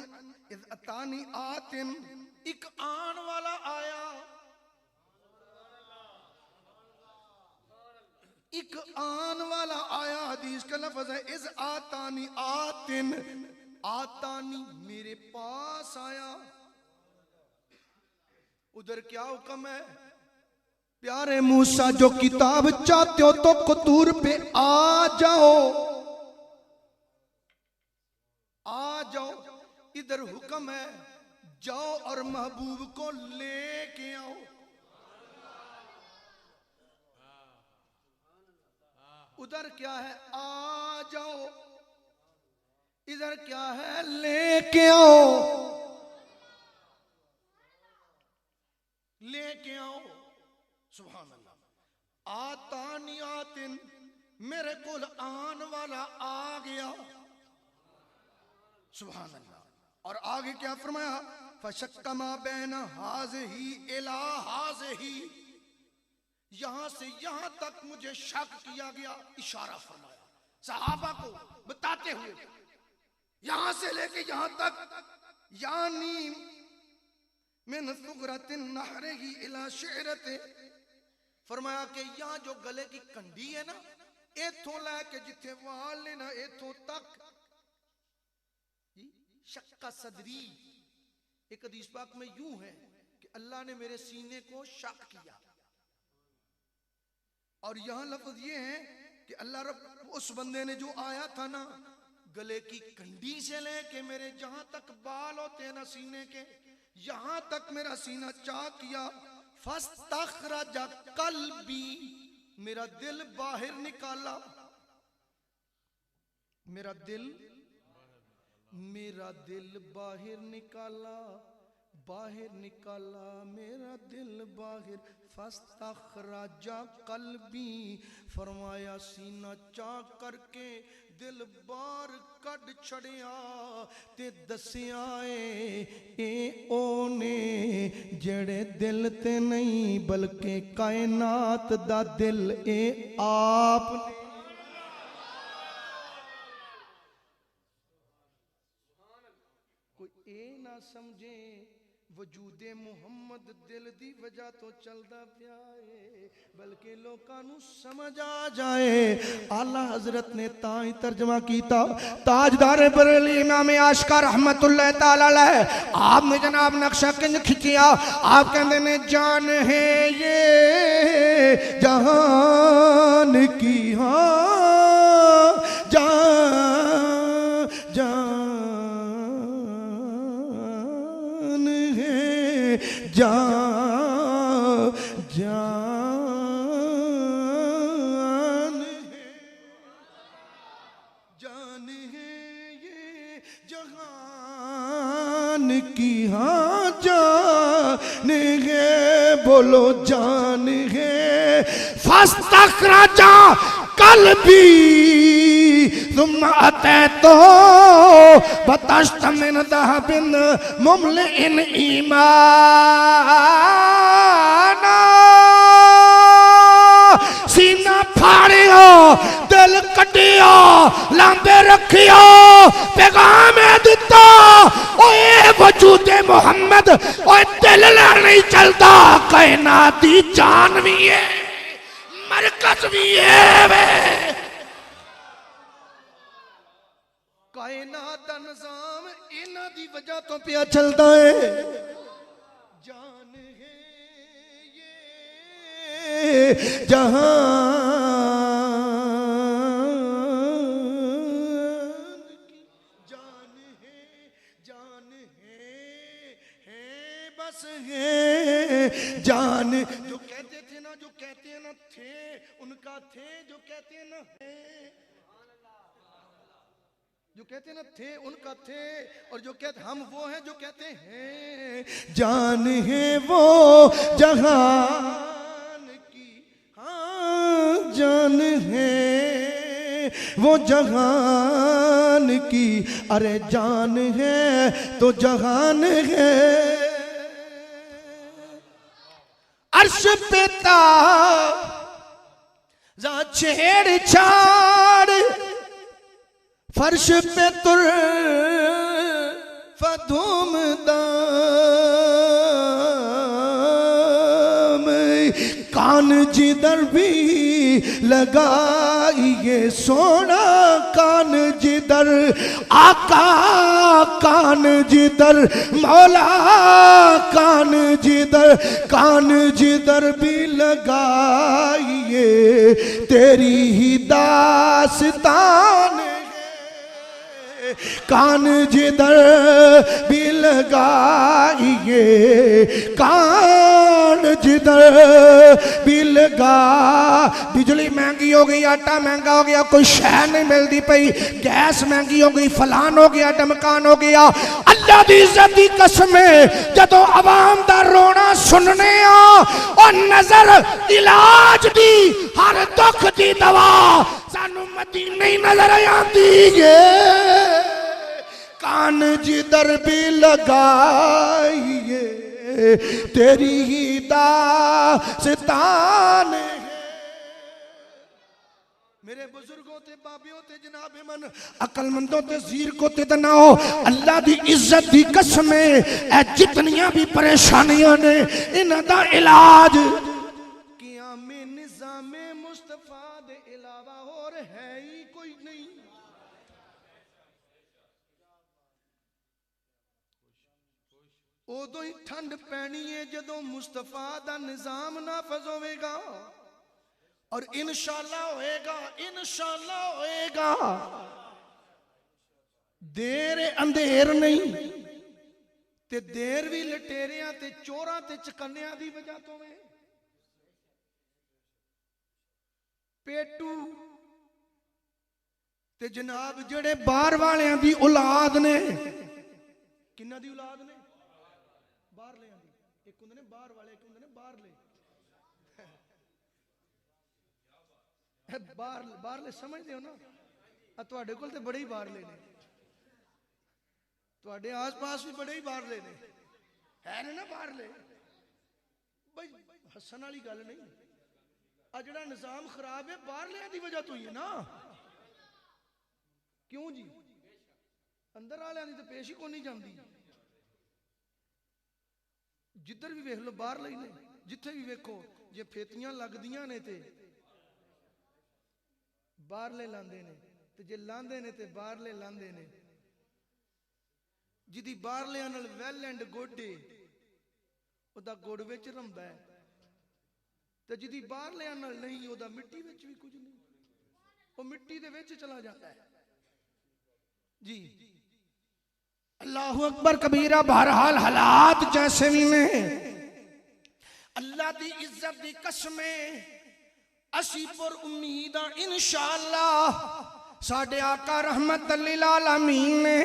इज़ अतानी आतिन, एक आन वाला आया, एक आन वाला आया। हदीस का लफ्ज है इज़ आतानी आतिन, आतानी मेरे पास आया। उधर क्या हुक्म है? प्यारे मूसा जो किताब चाहते हो तो कतूर पे आ जाओ, आ जाओ। इधर हुक्म है जाओ और महबूब को लेके आओ। उधर क्या है? आ जाओ। इधर क्या है? ले लेके आओ, लेके आओ। सुभान अल्लाह। आतानी आतिन, मेरे को आन वाला आ गया। सुभान अल्लाह। और आगे क्या फरमाया, फशक्कमा बैन हाज़िही इला हाज़िही, यहां से यहां तक मुझे शक किया गया। इशारा फरमाया सहाबा को बताते हुए, यहां से लेके यहां तक, यानी मिन सुगरतिन नहरिही इला शिरते, फरमाया कि यहां जो गले की कंडी है ना, इथों लैके जिथे वाल ने ना, इथों तक शक्का सदरी। एक हदीस पाक में यूं है कि अल्लाह ने मेरे सीने को शक किया, और यहां लफ्ज ये है कि अल्लाह रब उस बंदे ने जो आया था ना, गले की कंडी से लेके मेरे जहां तक बाल होते हैं ना सीने के, यहां तक मेरा सीना चाक किया। फस्तखरज कल्बी, मेरा दिल बाहर निकाला, मेरा दिल बाहर निकाला, बाहर निकाला मेरा दिल बाहर। फस्तखरजा कल्बी, फरमाया सीना चाक करके दिल बाहर कड छड़िया, ते दसिया ए ओने जेड़े दिल ते नहीं बल्कि कायनात दा दिल ए आप ने। ना समझे वजूदे मुहम्मद दिल दी वजह तो चलदा पिया है, बल्कि लोकां नू समझ आ जाए। आला हजरत ने ताई तर्जमा कीता, ताजदार बरेली इमाम आशिका रहमतुल्लाह ताला अलैह, आपने जनाब नक्शा किंज खिंचिया। आप कहंदे ने जान है ये जहान की, हाँ जान जान जान है ये जहान की, हाँ जान है, बोलो जान है। फस्तखरजा कल्बी तुम अते तो बतश्त मिन दहबिन मुमलिन ईमाना, सीना फाड़ियो दिल कटियो लांबे रखियो, पैगाम दिता ओए वजूदे मुहम्मद, ओए दिल नहीं चलता, कायनात दी जान भी है मरकज भी है वे, कायनात दा निजाम इन्हां दी वजह तो पिया चलता है। जान है ये जहान की, जान है बस है जान। जो कहते थे ना, जो कहते हैं ना थे, उनका थे, जो कहते हैं ना है, जो कहते हैं ना थे उनका थे, और जो कहते हम वो हैं जो कहते हैं। जान है वो जहान की, हाँ जान है वो जहान की, अरे जान है तो जहान है। अर्श पे ताज़ा छेड़ छाड़, फर्श पे तुर फधूम दाम, कान जिधर भी लगाइए सोना, कान जिधर आका, कान जिधर मौला, कान जिधर भी लगाइए तेरी ही दास्तान, कान जिधर भी लगाइए, कान जिधर भी लगा। बिजली महंगी हो गई, आटा महंगा हो गया, कोई शह नहीं मिलती पई, गैस महंगी हो गई, फलान हो गया, डमकान हो गया। अल्लाह दी इज्जत दी कसम जदों आवाम दा रोना सुनने और नजर इलाज दी हर दुख दी दवा सानू मदीने ही नजर आती है। कान जिधर भी लगाइए तेरी ही दास्तान है। मेरे बुजुर्गों ते बाबियों ते जनाबे मन अकलमंदों ते ज़ीर को ते दनाओ, अल्लाह दी इज्जत दी कसम है जितनियां भी परेशानियां ने इन्हां दा इलाज क़ियामे निज़ामे मुस्तफा दे इलावा और है ही कोई नहीं। उदों ही ठंड पैनी है जदों मुस्तफा दा निज़ाम नाफज होवेगा और इंशाअल्लाह होएगा, इंशाअल्लाह होएगा। देर अंधेर नहीं ते देर भी लटेरियां ते चोरां ते चकन्नियां दी वजह तो है। पेटू ते जनाब जेड़े बाहर वालियां दी औलाद ने, किन्ना दी औलाद ने? बाहर ले आंदी। एक हुंदे ने बाहर वाले, एक हुंदे ने बाहर ले। बाहरले समझते हो ना? तुहाडे कोल ते बड़े ही बाहरले ने, तुहाडे आस पास भी बड़े ही बाहरले ने, है ना बाहरले। भाई हसन वाली गल नहीं। आ जिहड़ा निजाम खराब है बाहरलियां दी वजह तो ही है ना। क्यों जी? अंदर वालियां दी तो पेश ही कोई नहीं जाती। जिधर भी वेख लो बाहरले ही ने, जिथे भी वेखो जे फेतियां लगदियां ने ते बाहरले लांदे ने, ते जे लांदे ने ते बाहरले लांदे ने। जिदी बाहरलियां नाल वैल एंड गुड है ओदा गुड़ विच रंदा है, ते जिदी बाहरलियां नाल नहीं ओदा मिट्टी विच भी कुछ नहीं, वो मिट्टी दे विच चला जाता है जी। अल्लाहु अकबर कबीरा। बहरहाल हालात जैसे भी ने अल्लाह दी इज्जत दी कसम असी पर उम्मीद इंशाअल्लाह साडे आका रहमत लिल आलमीन ने।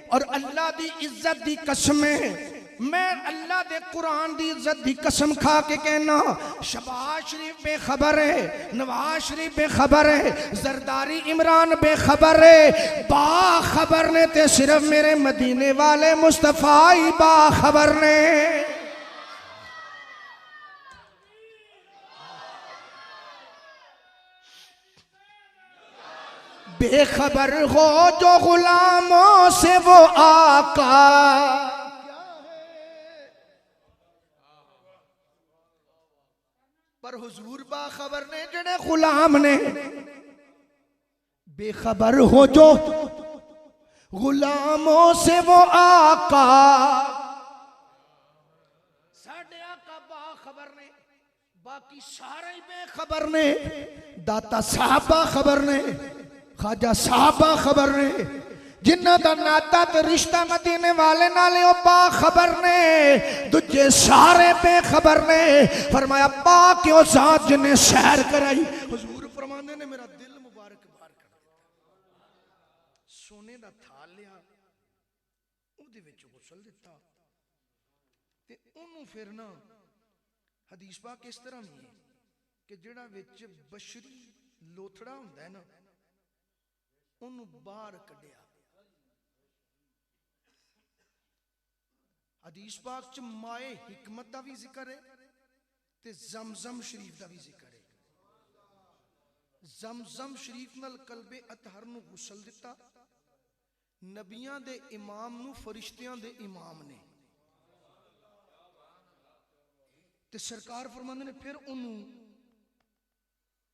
और अल्लाह दी इज्जत दी कसम मैं अल्लाह दे कुरान दी इज्जत दी कसम खा के कहना, शबाज शरीफ बेखबर है, नवाज शरीफ बेखबर है, जरदारी इमरान बेखबर है, बाखबर ने ते सिर्फ मेरे मदीने वाले मुस्तफा ही बाखबर ने। बेखबर हो जो गुलामों से वो आका, पर हुजूर बाखबर ने जड़े गुलाम ने। बेखबर हो जो गुलामों से वो आका, साडे आका बाखबर ने, बाकी सारे ही बेखबर ने। दाता साहब बाखबर ने, खाजा साहबा खबर ने, जिन्हां दा नाता ते रिश्ता मदीने वाले नाले ओ बाखबर ने, दूजे सारे बेखबर ने। फरमाया पाक ओ जात जिन्हें सैर कराई। हुजूर फरमांदे ने मेरा दिल मुबारक बार कर दिता, सोने दा थाल लिया ओदे विच गुसल दिता ते ओनू फिर ना हदीस पाक इस तरह नहीं है कि जेड़ा विच बशरी लोथड़ा हुंदा है ना ओनू बाहर कढ़िया। हदीस पाक च माए हिकमत का भी जिक्र है ते जमजम शरीफ का भी जिक्र है। जमजम शरीफ नाल कल्बे अतहर नू गुसल दिता। नबियां दे इमाम नू फरिश्तियां दे इमाम ने ते सरकार फरमांदे ने फिर ओनू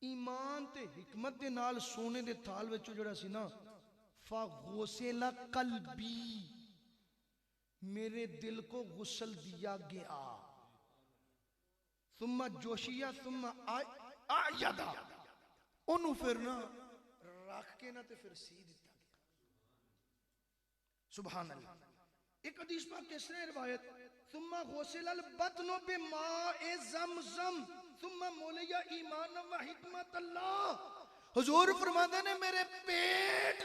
ईमान ते हिकमत दे नाल सोने दे थाल विच जिहड़ा सी ना फ़ग़ुसिला क़ल्बी, मेरे दिल को गुसल दिया गया। सुम्मा जोशिया सुम्मा आयदा, ओनू फिर ना रख के ना ते फिर सी दिता गया। सुभान अल्लाह। एक हदीस पाक के इसने रिवायत सुम्मा गुसिलल बतनो बिमाए ज़मज़म सुम्मा मौलिया ईमान व हिकमत अल्लाह। हुजूर फरमाते ने मेरे पेट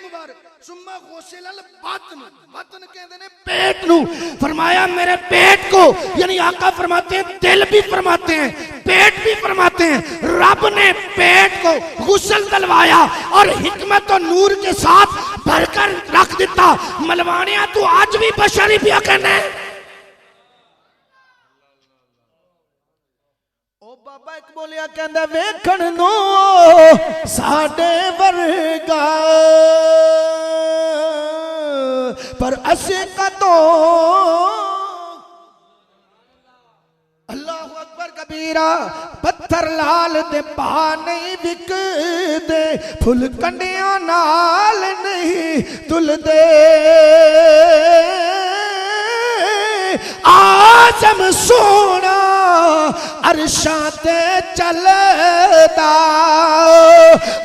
मुबारक सुम्मा गुसिलल बतन बतन कहते ने पेट नु फरमाया मेरे पेट को, यानी आका फरमाते हैं दिल भी फरमाते हैं पेट भी फरमाते हैं। रब ने पेट को गुस्ल दिलवाया और हिकमत और नूर के साथ भरकर रख दिता। मलवानिया तू आज भी बशरी पिया कहने ओ बाबा एक बोलिया कहंदा वेखण नो साडे वर्गा पर असे कदों अल्लाहु अकबर कबीरा पत्थर लाल दे पा नहीं विकदे फुल कंडियां नाल नहीं तुलदे आजम सोना अरशां ते चलदा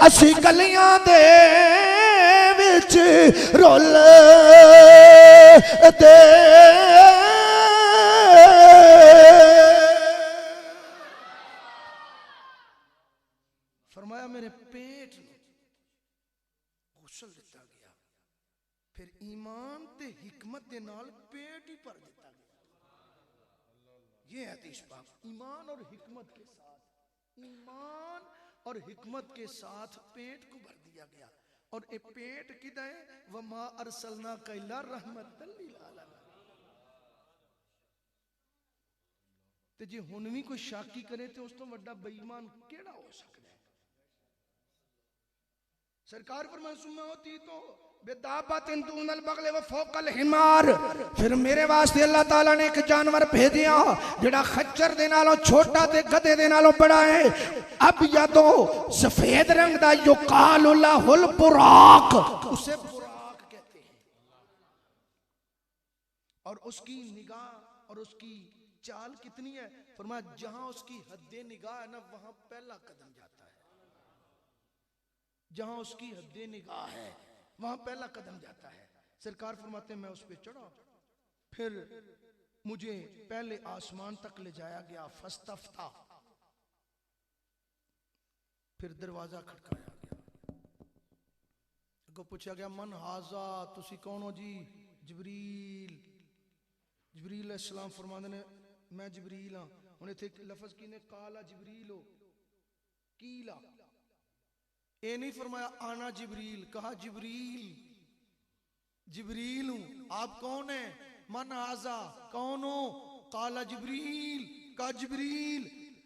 असी गलियां दे विच रोल दे। फरमाया मेरे पेट गुस्ल दिता गया, फिर ईमान ते हिकमत दे नाल पेट ही भर दिता गया। ये हदीस पाक ईमान और हिकमत के साथ, ईमान और हिकमत के साथ पेट को भर दिया गया। और ये पेट किदा है वमा अरसलना कैला रहमतल लिल आलमीन। ते जे हुन भी कोई शाकी करे तो उस तो वड्डा बेईमान केड़ा हो सकता है। सरकार फरमाए सुम्मा होती तो बेदाबातिन दूनल बगले व फौकल हिमार। फिर मेरे वास्ते अल्लाह ताला ने एक जानवर भेजिया जेड़ा खच्चर दे नालों छोटा ते गधे दे नालों बड़ा है। अब या तो सफेद रंग दा युकालुल्लाहुल बुराक, उसे बुराक कहते हैं। और उसकी निगाह और उसकी चाल कितनी है, फरमाया जहां उसकी हद्दे निगाह है ना वहां पहला कदम जाता है। जहां उसकी हद्दे निगाह है वहां पहला कदम जाता है। सरकार फरमाते हैं मैं उस पे चढ़ा, फिर मुझे पहले आसमान तक ले जाया गया। फस्तफ्ता, फिर दरवाजा खटकाया गया। अगो पूछा गया मन हाजा, तुसी कौन हो जी? जिब्रील। जिब्रील अलैहिस्सलाम फरमाते ने मैं जिब्रील हाँ। हुण इत्थे लफ्ज किने काला जिब्रील हो कीला, ये नहीं फरमाया आना जिब्रील, कहा जिब्रील जिब्रील हूं। आप कौन है? मन आजा, कौन हो? काला जिब्रील, का जिब्रील।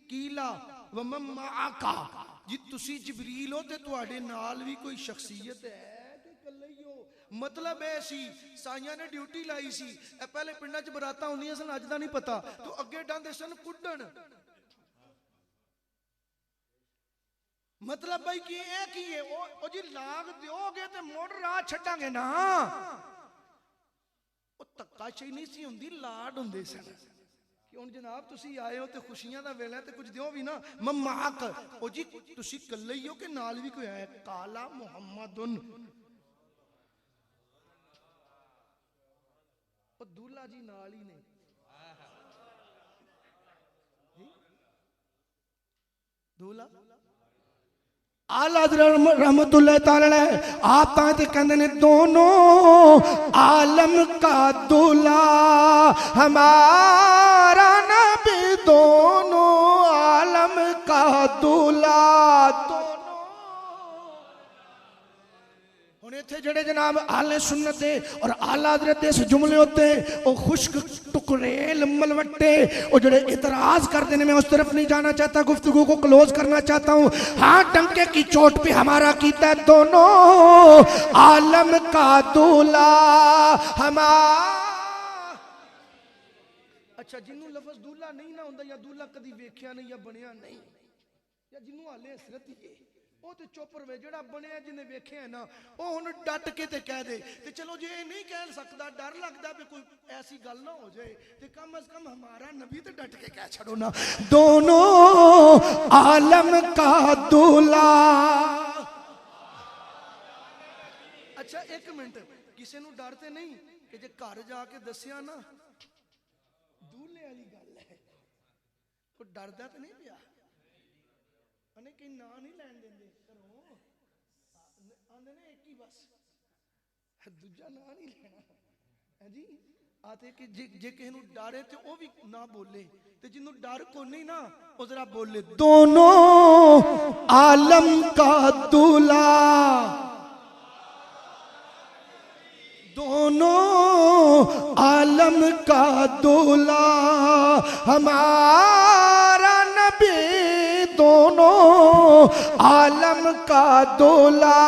कीला व मम्मा आका, जी तुसी जिब्रील हो ते तुहाडे नाल भी कोई शख्सियत है कि कल्ले ही हो? मतलब है सी साइयां ने ड्यूटी लाई सी, पहले पिंडां च बरातां हुंदियां सन, अज दा नहीं पता, तो अगे डांदे सन कुड्डण। मतलब भाई कि ये की है ओ जी लाग दोगे ते मोड़ राह छड्डांगे ना। ओ धक्काशाही नहीं सी हुंदी, लाड हुंदे सन कि हुण जनाब तुसी आए हो ते खुशियां दा वेला ते कुछ दियो भी ना। मम्माक, ओ जी तुसी कल्ले ही हो कि नाल भी कोई आया? काला मुहम्मदुन, ओ दूल्हा जी नाल ही ने। दूल्हा आला रहमतुल्लाह ताला आप ताते कहंदे ने दोनों आलम का दूल्हा हमारा नबी, दोनों आलम का दूल्हा। इत्थे जेड़े जनाब आले सुन्नत दे और आला हज़रत दे इस जुमले होते ओ खुश्क टुकरेल मलवट्टे ओ जेड़े इतराज करते हैं, मैं उस तरफ नहीं जाना चाहता, गुफ्तगू को क्लोज करना चाहता हूँ। हाँ, डंके की चोट पे हमारा कीता है दोनों आलम का दूल्हा हमारा। अच्छा, जिन्हों लफ्ज दूल्हा नहीं ना होंदा या दूल्हा कदी वेख्या नहीं या बनिया नहीं, या जिन्हों हाले हसरत ही है वो तो चुप रहे, जेड़ा बनया जिन्हें वेखे है ना वो हुण डट के ते कह दे। ते चलो जे नहीं कह सकता, डर लगता भी कोई ऐसी गल ना हो जाए, ते कम अज कम हमारा नबी तो डट के कह छड़ो ना दोनों आलम का दूल्हा। अच्छा एक मिनट, किसी नू डर ते नहीं कि जे घर जाके दसिया ना दूल्हे वाली गल है, कोई डरदा तो नहीं पिया? अने कई ना नहीं लैन देंदे घरों, आंदे ने एक ही बस, दूजा ना नहीं लेना है जी। आते कि जे किसी नू डर है तो वह भी ना बोले, ते जिन्हों डर को नहीं ना वो जरा बोले। दोनों आलम का दूल्हा, दोनों आलम का दूल्हा हमारा नबी, दोनों आलम का दूल्हा।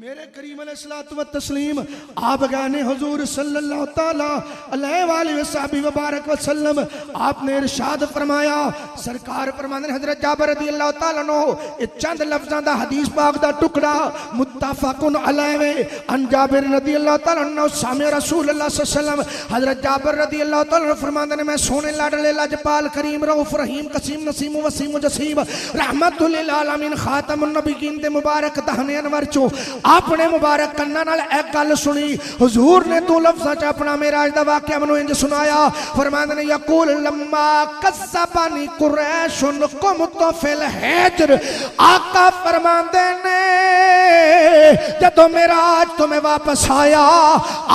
मेरे करीम अलैहिस्सलातु व तस्लीम आप गाने हुजूर सल्लल्लाहु ताला अलैहि वसल्लम वसल्लम आपने इरशाद फरमाया, सरकार फरमाते हैं हजरत जाबिर रज़ियल्लाहु ताला अन्हु, ये चंद लफ्ज़ां दा हदीस पाक दा टुकड़ा मुत्तफ़क़ुन अलैहि अन जाबिर रज़ियल्लाहु ताला अन्हु सामे रसूलुल्लाह सल्लल्लाहु अलैहि वसल्लम। हजरत जाबिर रज़ियल्लाहु ताला अन्हु फरमाते हैं मैं सोने लाडले लजपाल करीम रऊफ रहीम कसीम नसीम वसीम जसीब रहमतुल लिल आलमीन खातमुन नबीयीन दे मुबारक दहने अनवर चो अपने मुबारक कन्ना नाल एक गल सुनी। हुजूर ने दो लफ्ज़ां च अपना मेराज दा वाक़या मैनूं इंज सुनाया, फरमांदे ने यकूल लम्मा कज़्ज़बनी कुरैशुन कुमतु फिल हिज्र। आका फरमांदे ने जदों मेराज तो मैं वापस आया,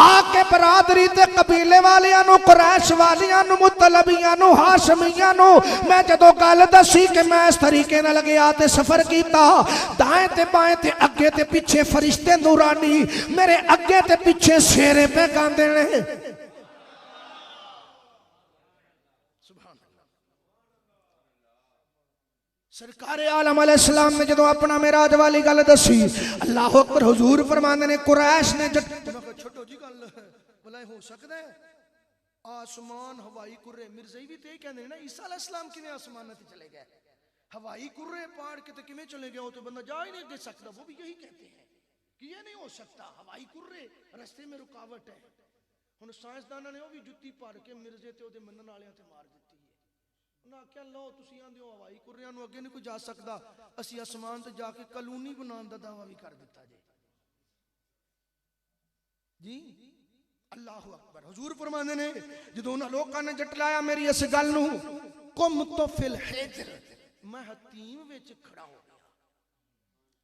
आके बरादरी ते कबीले वालियां नूं, कुरैश वालियां नूं, मुतलबियां नूं, हाशमियां नूं मैं जदों गल दसी कि मैं इस तरीके नाल गया ते सफर कीता, दाएं ते बाएं ते अगे ते पिछे फरिश्ते नूरानी मेरे अगे ते पिछे शेरे पे गांदे ने। सुभान अल्लाह। सरकार आलम अलैहिस्सलाम ने जदों अपना मेराज वाली गल दसी, अल्लाह अकबर, हुजूर फरमांदे ने कुरैश ने छोटो जी गल भला हो सकदा है आसमान हवाई कुर्रे, मिर्ज़ई भी ते कहंदे ना ईसा अलैहिस्सलाम किवें आसमान ते चले गए, हवाई कुर्रे पाड़ के किमें चले गए, तो बंदा जा ही नहीं दे सकता। वो भी यही कहते हैं कि ये नहीं हो सकता, हवाई कुर्रे रस्ते में रुकावट है। हुण साइंसदानां ने वो भी जुत्ती भर के मिर्जे ते ओदे मनण वालियां ते मार दित्ती है। उन्हां आख्या लो तुसीं आंदे हो हवाई कुर्रियां नूं अगे नहीं कोई जा सकदा, असीं आसमान ते जाके कॉलोनी बनाउण दा दावा भी कर दित्ता जी। अल्लाह अकबर। हुजूर फरमांदे ने जदों उन्हां लोकां ने जटलाया मेरी इस गल नूं, कुम तो फिल हिज्र, मैं हतीम विच खड़ा हो गया,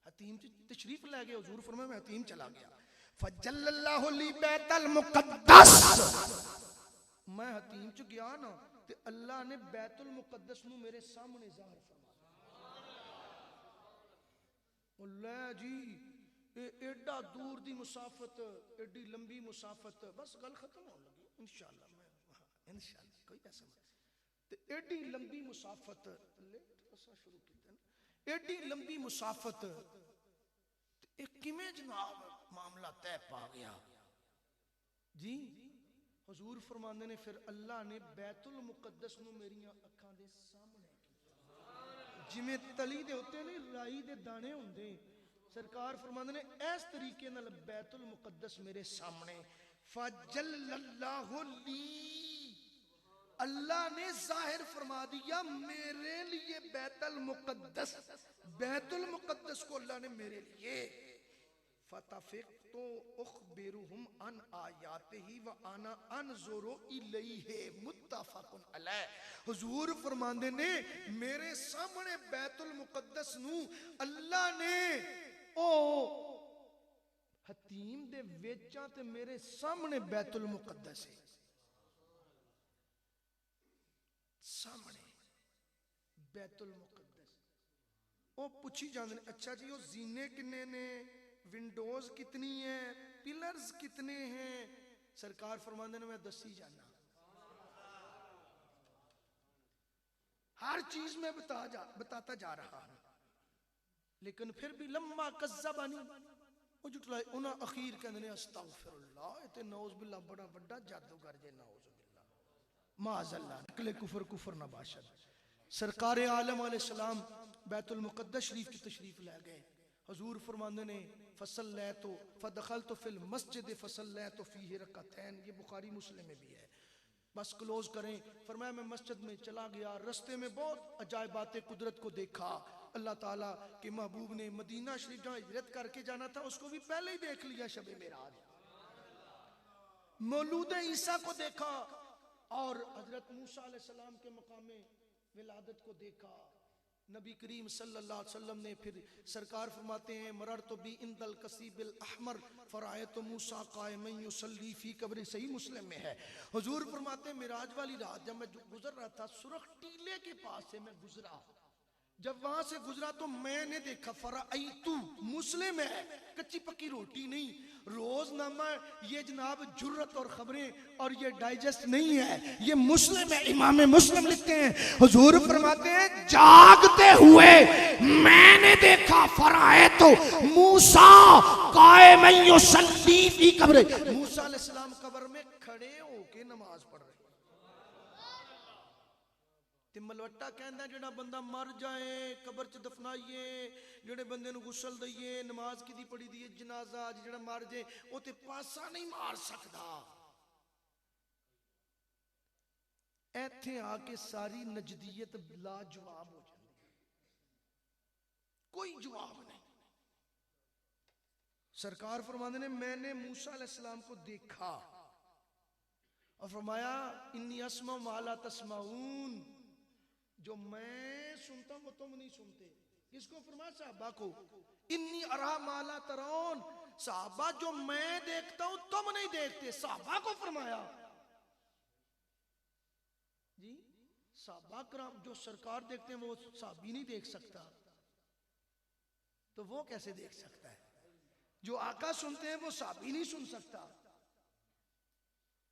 हतीम तशरीफ ले गए। हुजूर फरमाया मैं हतीम चला गया। फजल्लल्लाहु ली बैतल मुकद्दस, मैं हतीम च गया ना ते अल्लाह ने बैतुल मुकद्दस नूं मेरे सामने ज़ाहिर फरमाया। ले जी एडा दूर दी मुसाफत, एडी लंबी मुसाफत, बस गल खत्म होने लगी इंशाअल्लाह, मैं इंशाअल्लाह कोई ऐसा ते एडी लंबी मुसाफत शुरू की, एडी लंबी मुसाफत किमें जनाब मामला तय पा गया जी। हुजूर फरमांदे ने फिर अल्लाह ने बैतुल मुकद्दस नूं मेरियां अखां दे सामने जिवें तली दे उत्ते ने राई दे दाने हुंदे, सरकार फरमांदे ने इस तरीके नाल बैतुल मुकद्दस मेरे सामने। फजल्लल्लाहु ली, अल्लाह ने जाहिर फरमा दिया मेरे लिए बैतुल मुकद्दस, बैतुल मुकद्दस को अल्लाह ने मेरे लिए। फतफिक़्तु उख़बिरुहुम अन आयातिही व अना अनज़ुरु इलैहि मुत्तफ़क़ुन अलैह। हुजूर फरमांदे ने मेरे सामने बैतुल मुकद्दस नूं अल्लाह ने ओ हतीम दे वेचां ते मेरे सामने बैतुल मुकद्दस है, सामने बैतुल मुकद्दस। वो पूछी जाते हैं अच्छा जी वो जीने कितने ने, विंडोज कितनी है, पिलर्स कितने हैं, सरकार फरमाते हैं मैं दसी जाना, हर चीज में बताता जा रहा हूं। लेकिन फिर भी लम्मा कज़्ज़बनी वो जुटलाए उन्हें अखीर कहते हैं अस्तग़फिरुल्लाह, इते नौज़ बिल्लाह बड़ा बड़ा जादूगर जे नौज़ बिल्लाह माज़अल्लाह निकले कुफर कुफर ना बाशद। सरकार आलम अलैहिस्सलाम बैतुल मुकद्दस शरीफ की तशरीफ ले गए। हुजूर फरमाते ने फसल्लैतु फदखलतु फिल मस्जिद फसल्लैतु फीहि रकअतैन, ये बुखारी मुस्लिम में भी है। बस क्लोज करें। फरमाया मैं मस्जिद में चला गया, रस्ते में बहुत अजायबाते कुदरत को देखा। अल्लाह ताला के महबूब ने मदीना शरीफ जहाँ हिजरत करके जाना था उसको भी पहले ही देख लिया शबे मेराज। मौलूद ईसा को देखा और हजरत मूसा अलैहिस्सलाम के मकामे विलादत को देखा। नबी करीम सल्लल्लाहु अलैहि वसल्लम ने फिर सरकार फरमाते हैं मररतु बी इंदल कसीबिल अहमर फरायतु मूसा कायमन युसल्ली फी कब्र, सही मुस्लिम में है। हुजूर फरमाते हैं मिराज वाली रात जब मैं गुजर रहा था सुरख टीले के पास से मैं गुजरा, जब वहां से गुजरा तो मैंने देखा फराइतु, मुस्लिम है कच्ची पक्की रोटी नहीं, रोजनामा ये जनाब जुर्रत और खबरें और ये डाइजेस्ट नहीं है, ये मुस्लिम है, इमाम मुस्लिम लिखते हैं। हुजूर फरमाते हैं जागते हुए मैंने देखा फराइतु मूसा कायमन युसल्ली फी कब्र, मूसा अलैहिस्सलाम कब्र में खड़े होके नमाज पढ़ रहे। ते मलवट्टा कहंदा जेड़ा बंदा मर जाए कब्र च दफनाइए, जेड़े बंदे नु गुसल दईए, नमाज किदी पढ़ी दी जनाजा, जेड़ा मर जाए ओ ते पासा नहीं मार सकदा। इत्थे आके सारी नजदीयत लाजवाब हो जाती, कोई जवाब नहीं। सरकार फरमाते ने मैंने मूसा अलैहिस्सलाम को देखा और फरमाया इन्नी अस्मा माला तस्माऊन, जो मैं सुनता हूं वो तुम नहीं सुनते। किसको फरमाया? सहाबा को। इन्नी अरा माला तरौन, सहाबा जो मैं देखता हूं तुम नहीं देखते, सहाबा को फरमाया जी। सहाबा कराम जो सरकार देखते हैं वो सहाबी नहीं देख सकता, तो वो कैसे देख सकता है? जो आका सुनते हैं वो सहाबी नहीं सुन सकता,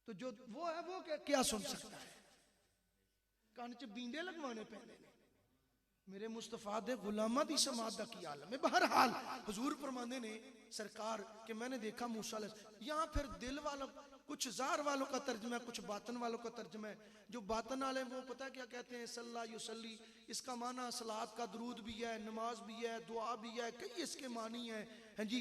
तो जो वो है वो क्या सुन सकता है? कान च बींडे लगवाने पैने ने। मेरे मुस्तफा दे गुलामा दी समात दा की आलम है। बहरहाल हुजूर फरमाने ने सरकार कि मैंने देखा मूसा अलैहि, यहाँ फिर दिल वालों कुछ ज़ाहिर वालों का तर्जुमा है, कुछ बातन वालों का तर्जुमा है। जो बातन वाले वो पता क्या कहते हैं? सल्ला युसल्ली, इसका माना सलात का दरूद भी है, नमाज भी है, दुआ भी है, कई इसके मानी है। हाँ जी,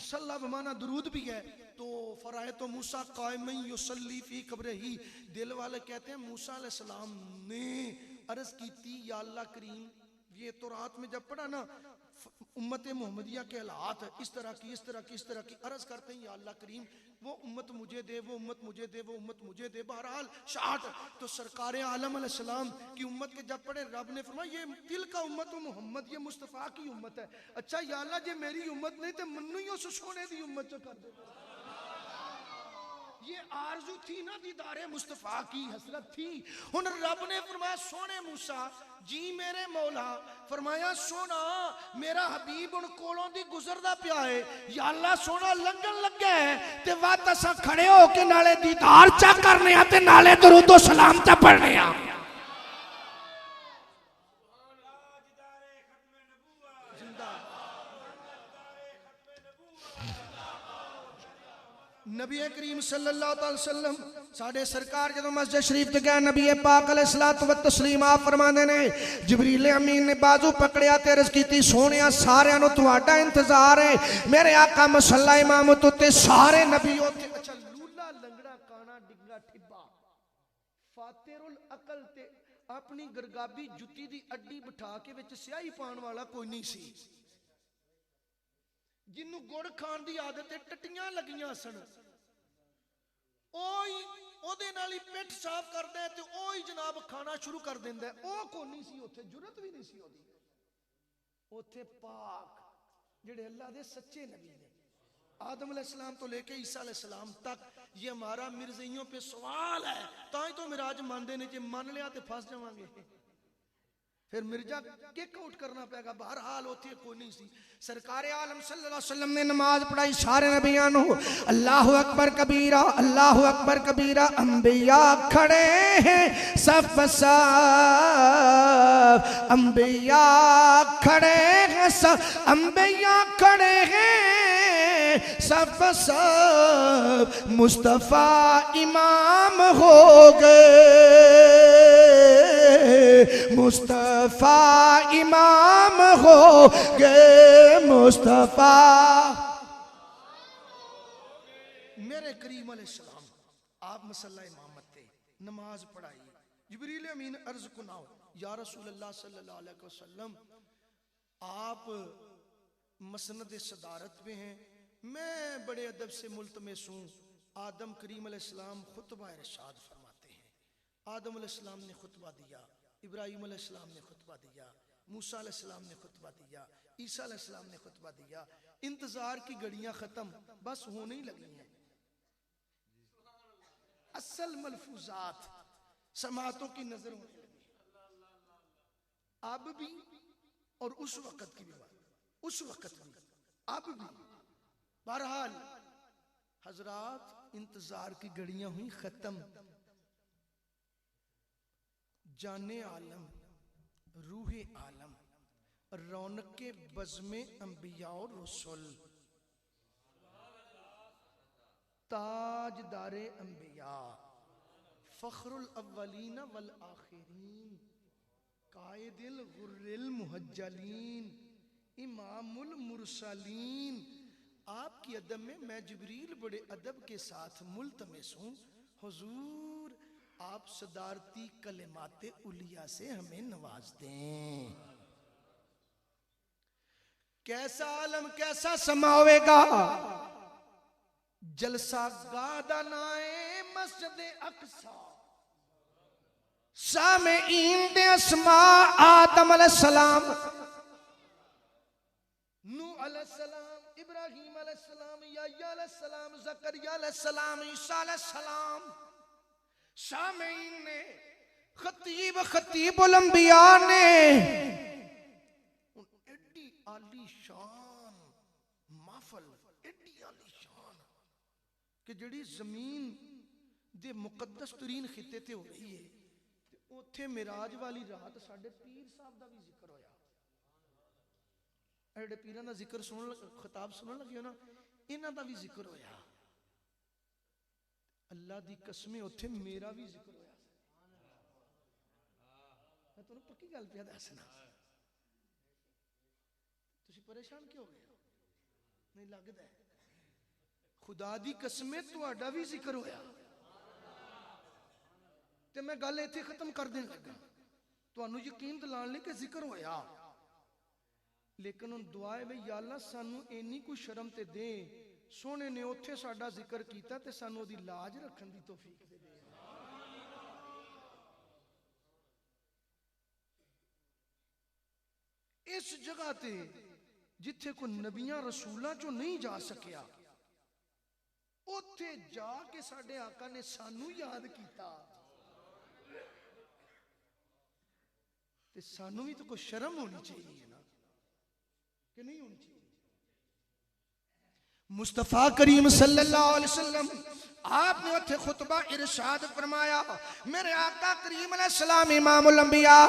सल्ला बमाना दरूद भी है। तो फरायतो मूसा कायमन युसल्ली फी कब्र ही, दिल वाले कहते हैं मूसा अलैहिस्सलाम ने अर्ज की थी या अल्लाह करीम, ये तो रात में जब पढ़ा ना उम्मत मोहम्मदिया के हालात इस तरह की इस तरह की इस तरह की, अर्ज करते हैं या अल्लाह करीम वो उम्मत मुझे दे, वो उम्मत मुझे दे, वो उम्मत मुझे दे। बहरहाल शाट तो सरकार आलम अलैहिस्सलाम की उम्मत के जब पढ़े रब ने फरमाया ये दिल का उम्मत मोहम्मद, ये मुस्तफ़ा की उम्मत है। अच्छा या अल्लाह जे मेरी उम्मत नहीं तो मन्नू ही उस सोने दी उम्मत च कर दे। ये आरज़ू थी ना दीदारे मुस्तफ़ा की, हसरत थी। हुन रब ने फरमाया सोने मूसा जी मेरे मौला, फरमाया सोना मेरा हबीब उन कोलों दी गुजरदा पिया है, या अल्लाह सोना लंघन लगे है ते वत असां खड़े होके नाले दीदार चा करने आ ते नाले दरूद सलाम चा पढ़ने आ। नबी करीम सल्लल्लाहु अलैहि वसल्लम साडे सरकार जदों मस्जिद शरीफ ते गए, नबी पाक अलैहिस्सलातु व तस्लीम आप फरमांदे ने जिबरील अमीन ने बाजू पकड़िया ते अर्ज कीती सोनिया सारियां नु तुहाडा इंतजार है, मेरे आका मसल्ला इमामत ते सारे नबी ओथे। अच्छा लूला लंगड़ा काना डिग्गा ठिब्बा फातिरुल अकल ते अपनी गरगाबी जुत्ती दी अड्डी बिठा के विच स्याही पाण वाला कोई नहीं सी, जिन्नू गुड़ खान की आदत टट्टियां लगियां सन, ओदे नाल ही पिठ साफ करदा है ते ओही जनाब खाना शुरू कर दिंदा है। ओ कोई नहीं सी उत्थे, जुरत भी नहीं सी ओदी। उत्थे पाक जेड़े अल्लाह दे सच्चे नबी ने, आदम अलैहिस्सलाम तो लेके ईसा अलैहिस्सलाम तक, ये हमारा मिर्ज़इयों पे सवाल है, ताई तो मिराज मानते ने, जे मान लिया तो फंस जावांगे, फिर मिर्जा किक आउट करना पेगा। बहरहाल उथे कोई नहीं सी। सरकार आलम सल्लल्लाहु अलैहि वसल्लम ने नमाज पढ़ाई सारे नबियां नु, अल्लाहु अकबर कबीरा, अल्लाहु अकबर कबीरा। अंबिया खड़े हैं सफ सफ, अंबिया खड़े हैं सब, अंबिया खड़े हैं सफ सफ, मुस्तफा इमाम हो गए, मुस्तफा इमाम हो गए, मुस्तफा। मेरे करीम अलैहिस्सलाम आप मसल्ला इमामत थे, नमाज पढ़ाई, जिब्रील अमीन अर्ज कुनाओ या रसूल अल्लाह सल्लल्लाहु अलैहि वसल्लम आप मसनद सदारत पे हैं, मैं बड़े अदब से मुल्तमिस हूँ। आदम करीम अलैहिस्सलाम खुतबा इरशाद फरमाते हैं। आदम अलैहिस्सलाम ने खुतबा दिया, इब्राहीम अलैहिस्सलाम ने खुतबा दिया, मूसा अलैहिस्सलाम ने खुतबा दिया, ईसा अलैहिस्सलाम ने खुतबा दिया। इंतजार की घड़ियां खत्म, बस होने ही लगी हैं। असल मलफूजात समातों की नजर होने लगी, अब भी और उस वक्त की भी बात, उस वक्त भी अब भी। बहरहाल हजरात, इंतजार की घड़ियां हुई खत्म। जाने आलम, रूहे आलम, रौनक बज़्मे अंबिया और रसूल, ताजदारे अंबिया, फख्रुल अव्वलीन वल आखिरीन, कायदिल गुर्रिल मुहज्जलीन, इमामुल मुरसलीन। आपकी अदब में मैं जिब्रील बड़े अदब के साथ मुल्तमिस हूँ। हुजूर आप सदारती कलिमाते उलिया से हमें नवाज दें। कैसा आलम कैसा समावेगा, जलसा गादानाए मस्जिद अक्सा, सामेईन दे अस्मा आदम अलैहिस्सलाम, नूह अलैहिस्सलाम, इब्राहीम अलैहिस्सलाम, याह्या अलैहिस्सलाम, ज़करिया अलैहिस्सलाम, ईसा अलैहिस्सलाम। सामेईन ने, खतीबुल अंबिया ने एडी आलीशान महफल, एडी आलीशान कि जिहड़ी जमीन दे मुकद्दस तरीन खिते ते हो रही है, ते उत्थे मिराज वाली रात साडे पीर साहब दा भी जिक्र होया। एडे पीरां दा जिक्र सुन, खिताब सुनन लगे हो ना, इन्हां दा भी जिक्र होया। अल्लाह दी कसमें उत्थे मेरा भी जिक्र होया। मैं तुहानू पक्की गल पिया दसना, तुसीं परेशान क्यों हो गए? नहीं लगदा है खुदा दी कसमें तुहाडा भी जिक्र होया। ते मैं गल इत्थे खत्म कर देन लगा। तुहानू यकीन दिलाण लई कि जिक्र होया, लेकिन हुण दुआ है भई या अल्लाह सानू इन्नी कोई शर्म ते दे, सोने ने उत्थे साडा जिक्र कीता ते सानू ओदी लाज रखण दी तौफीक दे। इस जगह ते जिथे कोई नबियां रसूलां चों नहीं जा सकिया, उत्थे जाके साडे आका ने सानू याद कीता, ते सानू भी तो कोई शर्म होनी चाहिए ना, कि नहीं होनी चाहिए? मुस्तफा करीम सल्लल्लाहु अलैहि वसल्लम आपने उत्थे खुतबा इरशाद फरमाया। मेरे आका करीम अलैहिस्सलाम इमामुल अंबिया,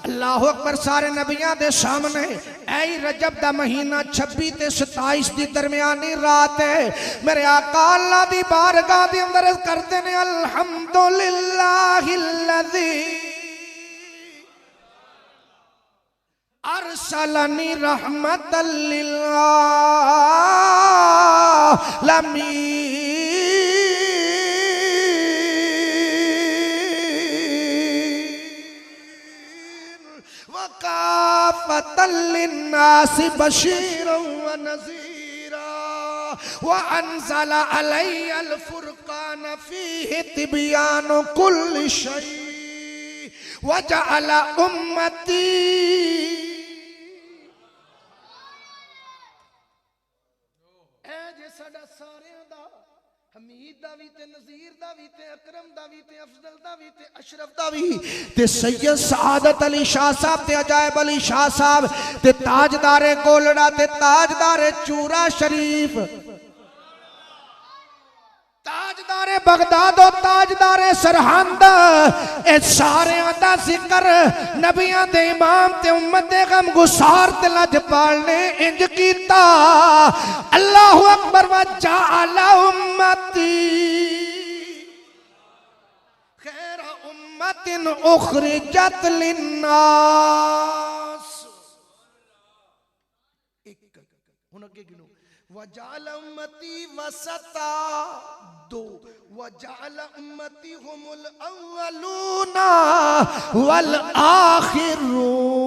अल्लाहु अकबर, सारे नबियां दे सामने ऐ रजब दा महीना 26 ते 27 दी दरमियानी रात है। मेरे आका अल्लाह दी बारगाह दे अंदर करते ने अल्हम्दुलिल्लाहिल्लज़ी अरसलनी रहमतल लिल आलमीन वकाफतल लिन्नासि बशीरन व नज़ीरा व अंज़ला अलैयल फुरकान फीहि तिबयानु कुल्लि शै व जअला उम्मती। हमीद दा भी ते नज़ीर दा भी ते अकरम दा भी ते अफजल दा भी ते अशरफ दा भी ते सैयद सआदत अली शाह साहब ते अजायब अली शाह साहब ते ताजदारे गोलड़ा ते ताजदारे चूरा शरीफ, ताजदारे बगदाद और ताजदारे सरहंद, ए सारे दा जिक्र नबियां दे इमाम ते उम्मत दे गम गुसार ते लजपाल ने इंज कीता। अल्लाहु अकबर व जअला उम्मती खैर उम्मतिन उखरिजत लिन्नास। एक हुन अगे गिनो, वजाल उम्मती वसता 2, वजाल उम्मती हुमुल अव्वलूना वल आखिरून।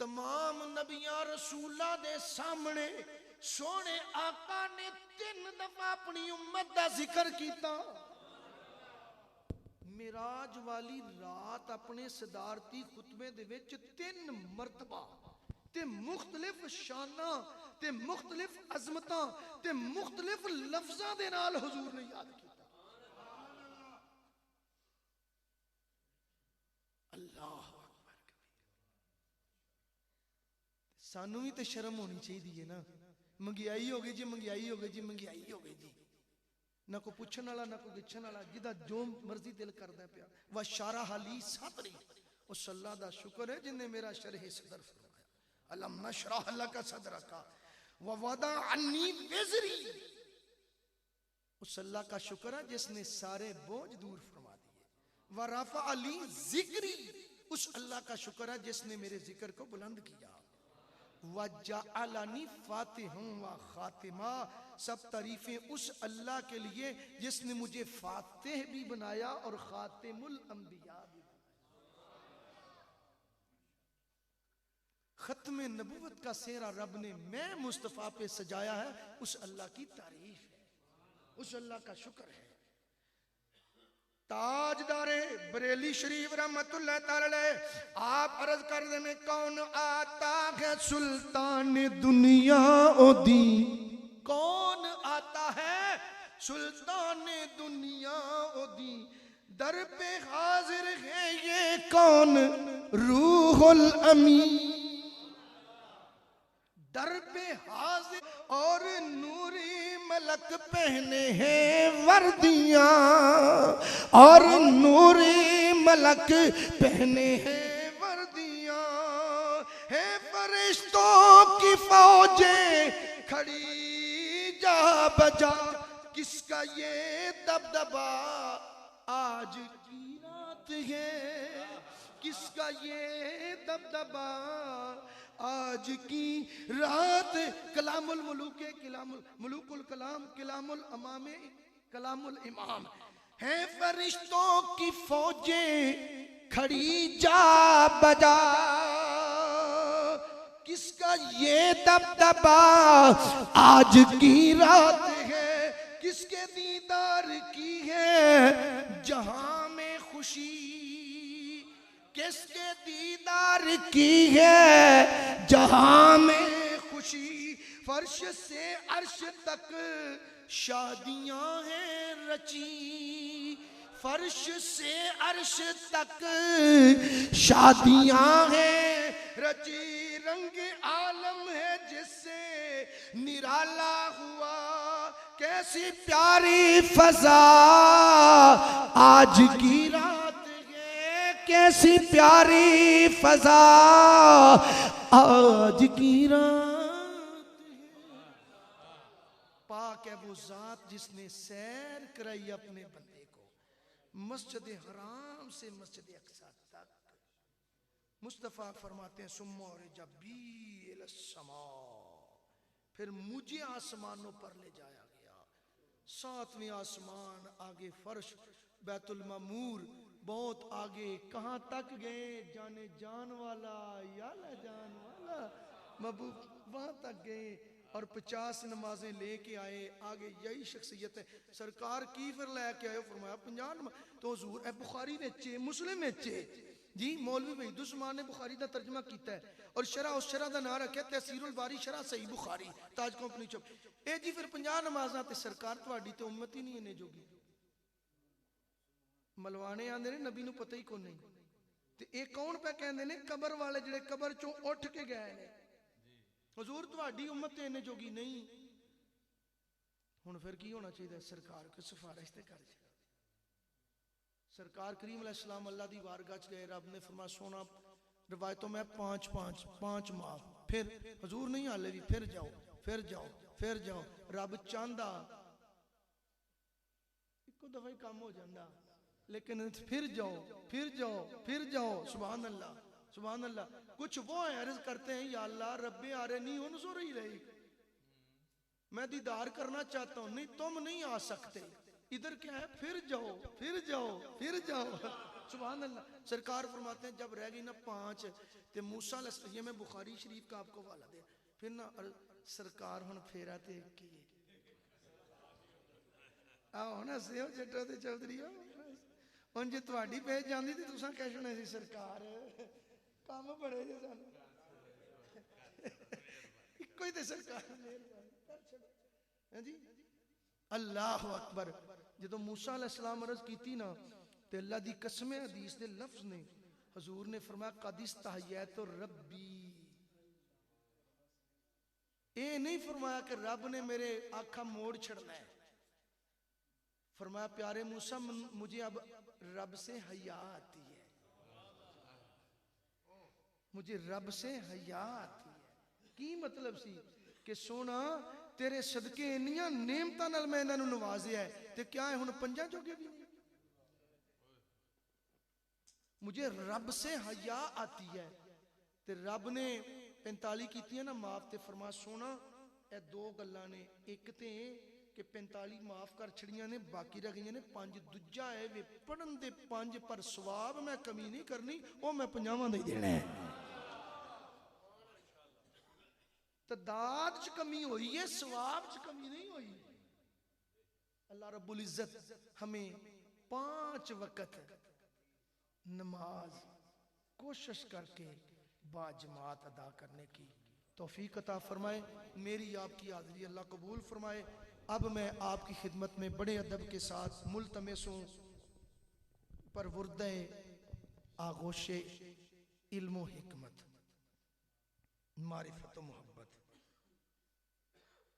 तमाम नबियां रसूलां दे सामने सोने आका ने 3 दफा अपनी उम्मत दा जिक्र कीता। मिराज वाली रात अपने सदारती खुतबे दे विच 3 मरतबा ते मुख्तलिफ शानां ते मुख्तलिफ अजमतां ते मुख्तलिफ लफ्जां दे नाल हुजूर ने याद किया। अल्लाह अकबर कबीर। सानू भी तो शर्म होनी चाहिए ना। महंगाई हो गई जी, महंगाई हो गई जी, महंगाई हो गई जी। ना कोई पूछने वाला ना कोई गिछण वाला, जिदा जो मर्जी दिल करदा पिया। व शारा हाली सदरी, उस अल्लाह दा शुक्र है जिन्हें मेरा शरह सदर फरमाया। अलम नशरह लका सदरका व वदा अन्नी विज़री, उस अल्लाह का शुक्र है जिसने सारे बोझ दूर फरमा दिए। व रफा अली जिक्री, उस अल्लाह का शुक्र है जिसने मेरे जिक्र को बुलंद किया। वजअलनी फातिहन व खातिमा, सब तारीफें उस अल्लाह के लिए जिसने मुझे फातिह भी बनाया और खातिमुल अंबिया भी बनाया। खत्म नबूवत का सेहरा रब ने मैं मुस्तफ़ा पे सजाया है, उस अल्लाह की तारीफ है, उस अल्लाह का शुक्र है। ताजदारे बरेली शरीफ रहमतुल्लाह ताला अलैह आप अर्ज कर दे में कौन आता है सुल्तान दुनिया ओदी, कौन आता है सुल्तान दुनिया ओदी, दर पे हाजिर है ये कौन रूहुल अमीन, दर पे हाजिर और नूरी मलक पहने हैं वर्दियां, और नूरी मलक पहने हैं वर्दियां, है फरिश्तों की फौजें खड़ी जा बजा, किसका ये दबदबा आज की रात है, किसका ये दबदबा आज की रात। कलामुल मुलूक, कलामुल मुलूकुल कलाम, कलामुल अमामे, कलामुल इमाम, है फरिश्तों की फौजें खड़ी जा बजा, किसका ये दबदबा आज की रात है, किसके दीदार की है जहां में खुशी, किसके दीदार की है जहां में खुशी। फर्श से अर्श तक शादियां हैं रची, फर्श से अर्श तक शादियां हैं रची, रंग आलम है जिससे निराला हुआ, कैसी प्यारी फजा आज की रात, कैसी प्यारी फजा आज की रात है। पाक है वो जात जिसने सैर कराई अपने बंदे को मस्जिद हराम से मस्जिद अक्सा तक। मुस्तफ़ा फरमाते हैं सुम्मा और जब भी समा, फिर मुझे आसमानों पर ले जाया गया, 7वें आसमान आगे फर्श बैतुल मामूर, बहुत आगे कहां तक गए जाने जान वाला याला जान वाला महबूब, वहां तक गए और 50 नमाजें लेके आए। आगे यही शख्सियत है सरकार की फिर लेके आए, फरमाया 50 नमाज तो हुजूर ए बुखारी विच मुस्लिम विच जी। मौलवी वहीद उस्मान ने बुखारी का तर्जमा किया है और शरह उस शरह का नाम रखा तहसीरुल बारी शरह सही बुखारी ताज कंपनी चुप ए जी। फिर 50 नमाजा ते सरकार तुहाडी ते उम्मत ही नहीं इन्ने जोगी। मलवाने आंदे ने नबी नूं पता ही को नहीं ते ए कौन पे कहंदे ने कबर वाले जिहड़े कबर चों उठ के गए ने, हुजूर तुहाडी उम्मत ते इन्ने जोगी नहीं। हुण फिर की होना चाहिए सरकार को सिफारिश ते कर दे। सरकार करीम अलैहिस्सलाम अल्लाह दी वारगाह च गए, रब ने फरमाया सोना रिवायतों में 5 माफ, फिर हुजूर नहीं हाले भी फिर जाओ फिर जाओ फिर जाओ। रब चाहता इको दफा ही काम हो जाता, लेकिन फिर जाओ फिर जाओ फिर जाओ। सुभान अल्लाह सुभान अल्लाह। कुछ वो अर्ज करते हैं या अल्लाह रब्बे आ रहे नहीं उन सो रही रही, मैं दीदार करना चाहता हूं, नहीं तुम नहीं आ सकते, इधर क्या है फिर जाओ फिर जाओ फिर जाओ। सुभान अल्लाह। सरकार फरमाते हैं जब रह गई ना 5 तो मूसा ये मैं बुखारी शरीफ का आपको हवाला दे फिर ना सरकार हुन फेरा ते की आओ ना सेव जट्टा ते चौधरी हुन जे तुहाडी पेज जांदी ते तुसां कह छड़ना सी सरकार काम बड़े जे सानू इक्को ही ते सरकार जी। अल्लाह अकबर। जो मूसा अलैहिस्सलाम अर्ज की ना ते अल्लाह दी कसम है हदीस दे लफ्ज ने हजूर ने फरमाया कदिस्तहयैतु रब्बी। ये नहीं फरमाया कि रब ने मेरे आखा मोड़ छड़ना है, फरमाया प्यारे मूसा मुझे अब रब से हया आती है, मुझे रब से हया आती है। की मतलब सी कि सोना तेरे सदके इन्नियां नेमतां नाल मैं इन्हां नूं नवाजिया है ते क्या है हुण पंजां जोगे भी नहीं। मुझे रब से हया आती है ते रब ने 45 कीतियां ना माफ ते फरमा सोना ए 2 गल्लां ने, एक ते कि 45 माफ कर छड़ियां ने बाकी रह गई ने 5। दूजा है वे पढ़न दे 5 पर सवाब मैं कमी नहीं करनी वो मैं 50 दे देना है। तादाद च कमी हुई है सवाब च कमी नहीं हुई। अल्लाह रब्बुल इज्जत हमें 5 वक्त नमाज कोशिश करके बाजमात अदा करने की तौफीक अता फरमाए। मेरी आपकी हाज़िरी अल्लाह कबूल फरमाए। अब मैं आपकी खिदमत में बड़े अदब के साथ मुल्तमिस हूँ पर वुर्दे आगोशे इल्म व हिकमत मारिफत व मोहब्बत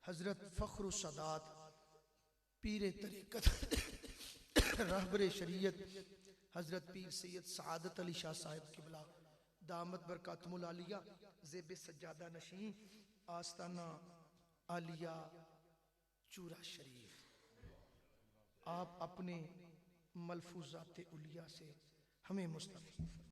हजरत फ़ख्रुस सादात पीरे तरीक़त रहबरे शरीयत हजरत पीर सैयद सआदत अली शाह साहिब किबला दामत बरकातुल आलिया ज़ेब सज्जादा नशीं आस्ताना आलिया चूरा शरीफ आप अपने मलफूजात उलिया से हमें मुस्तफ़ी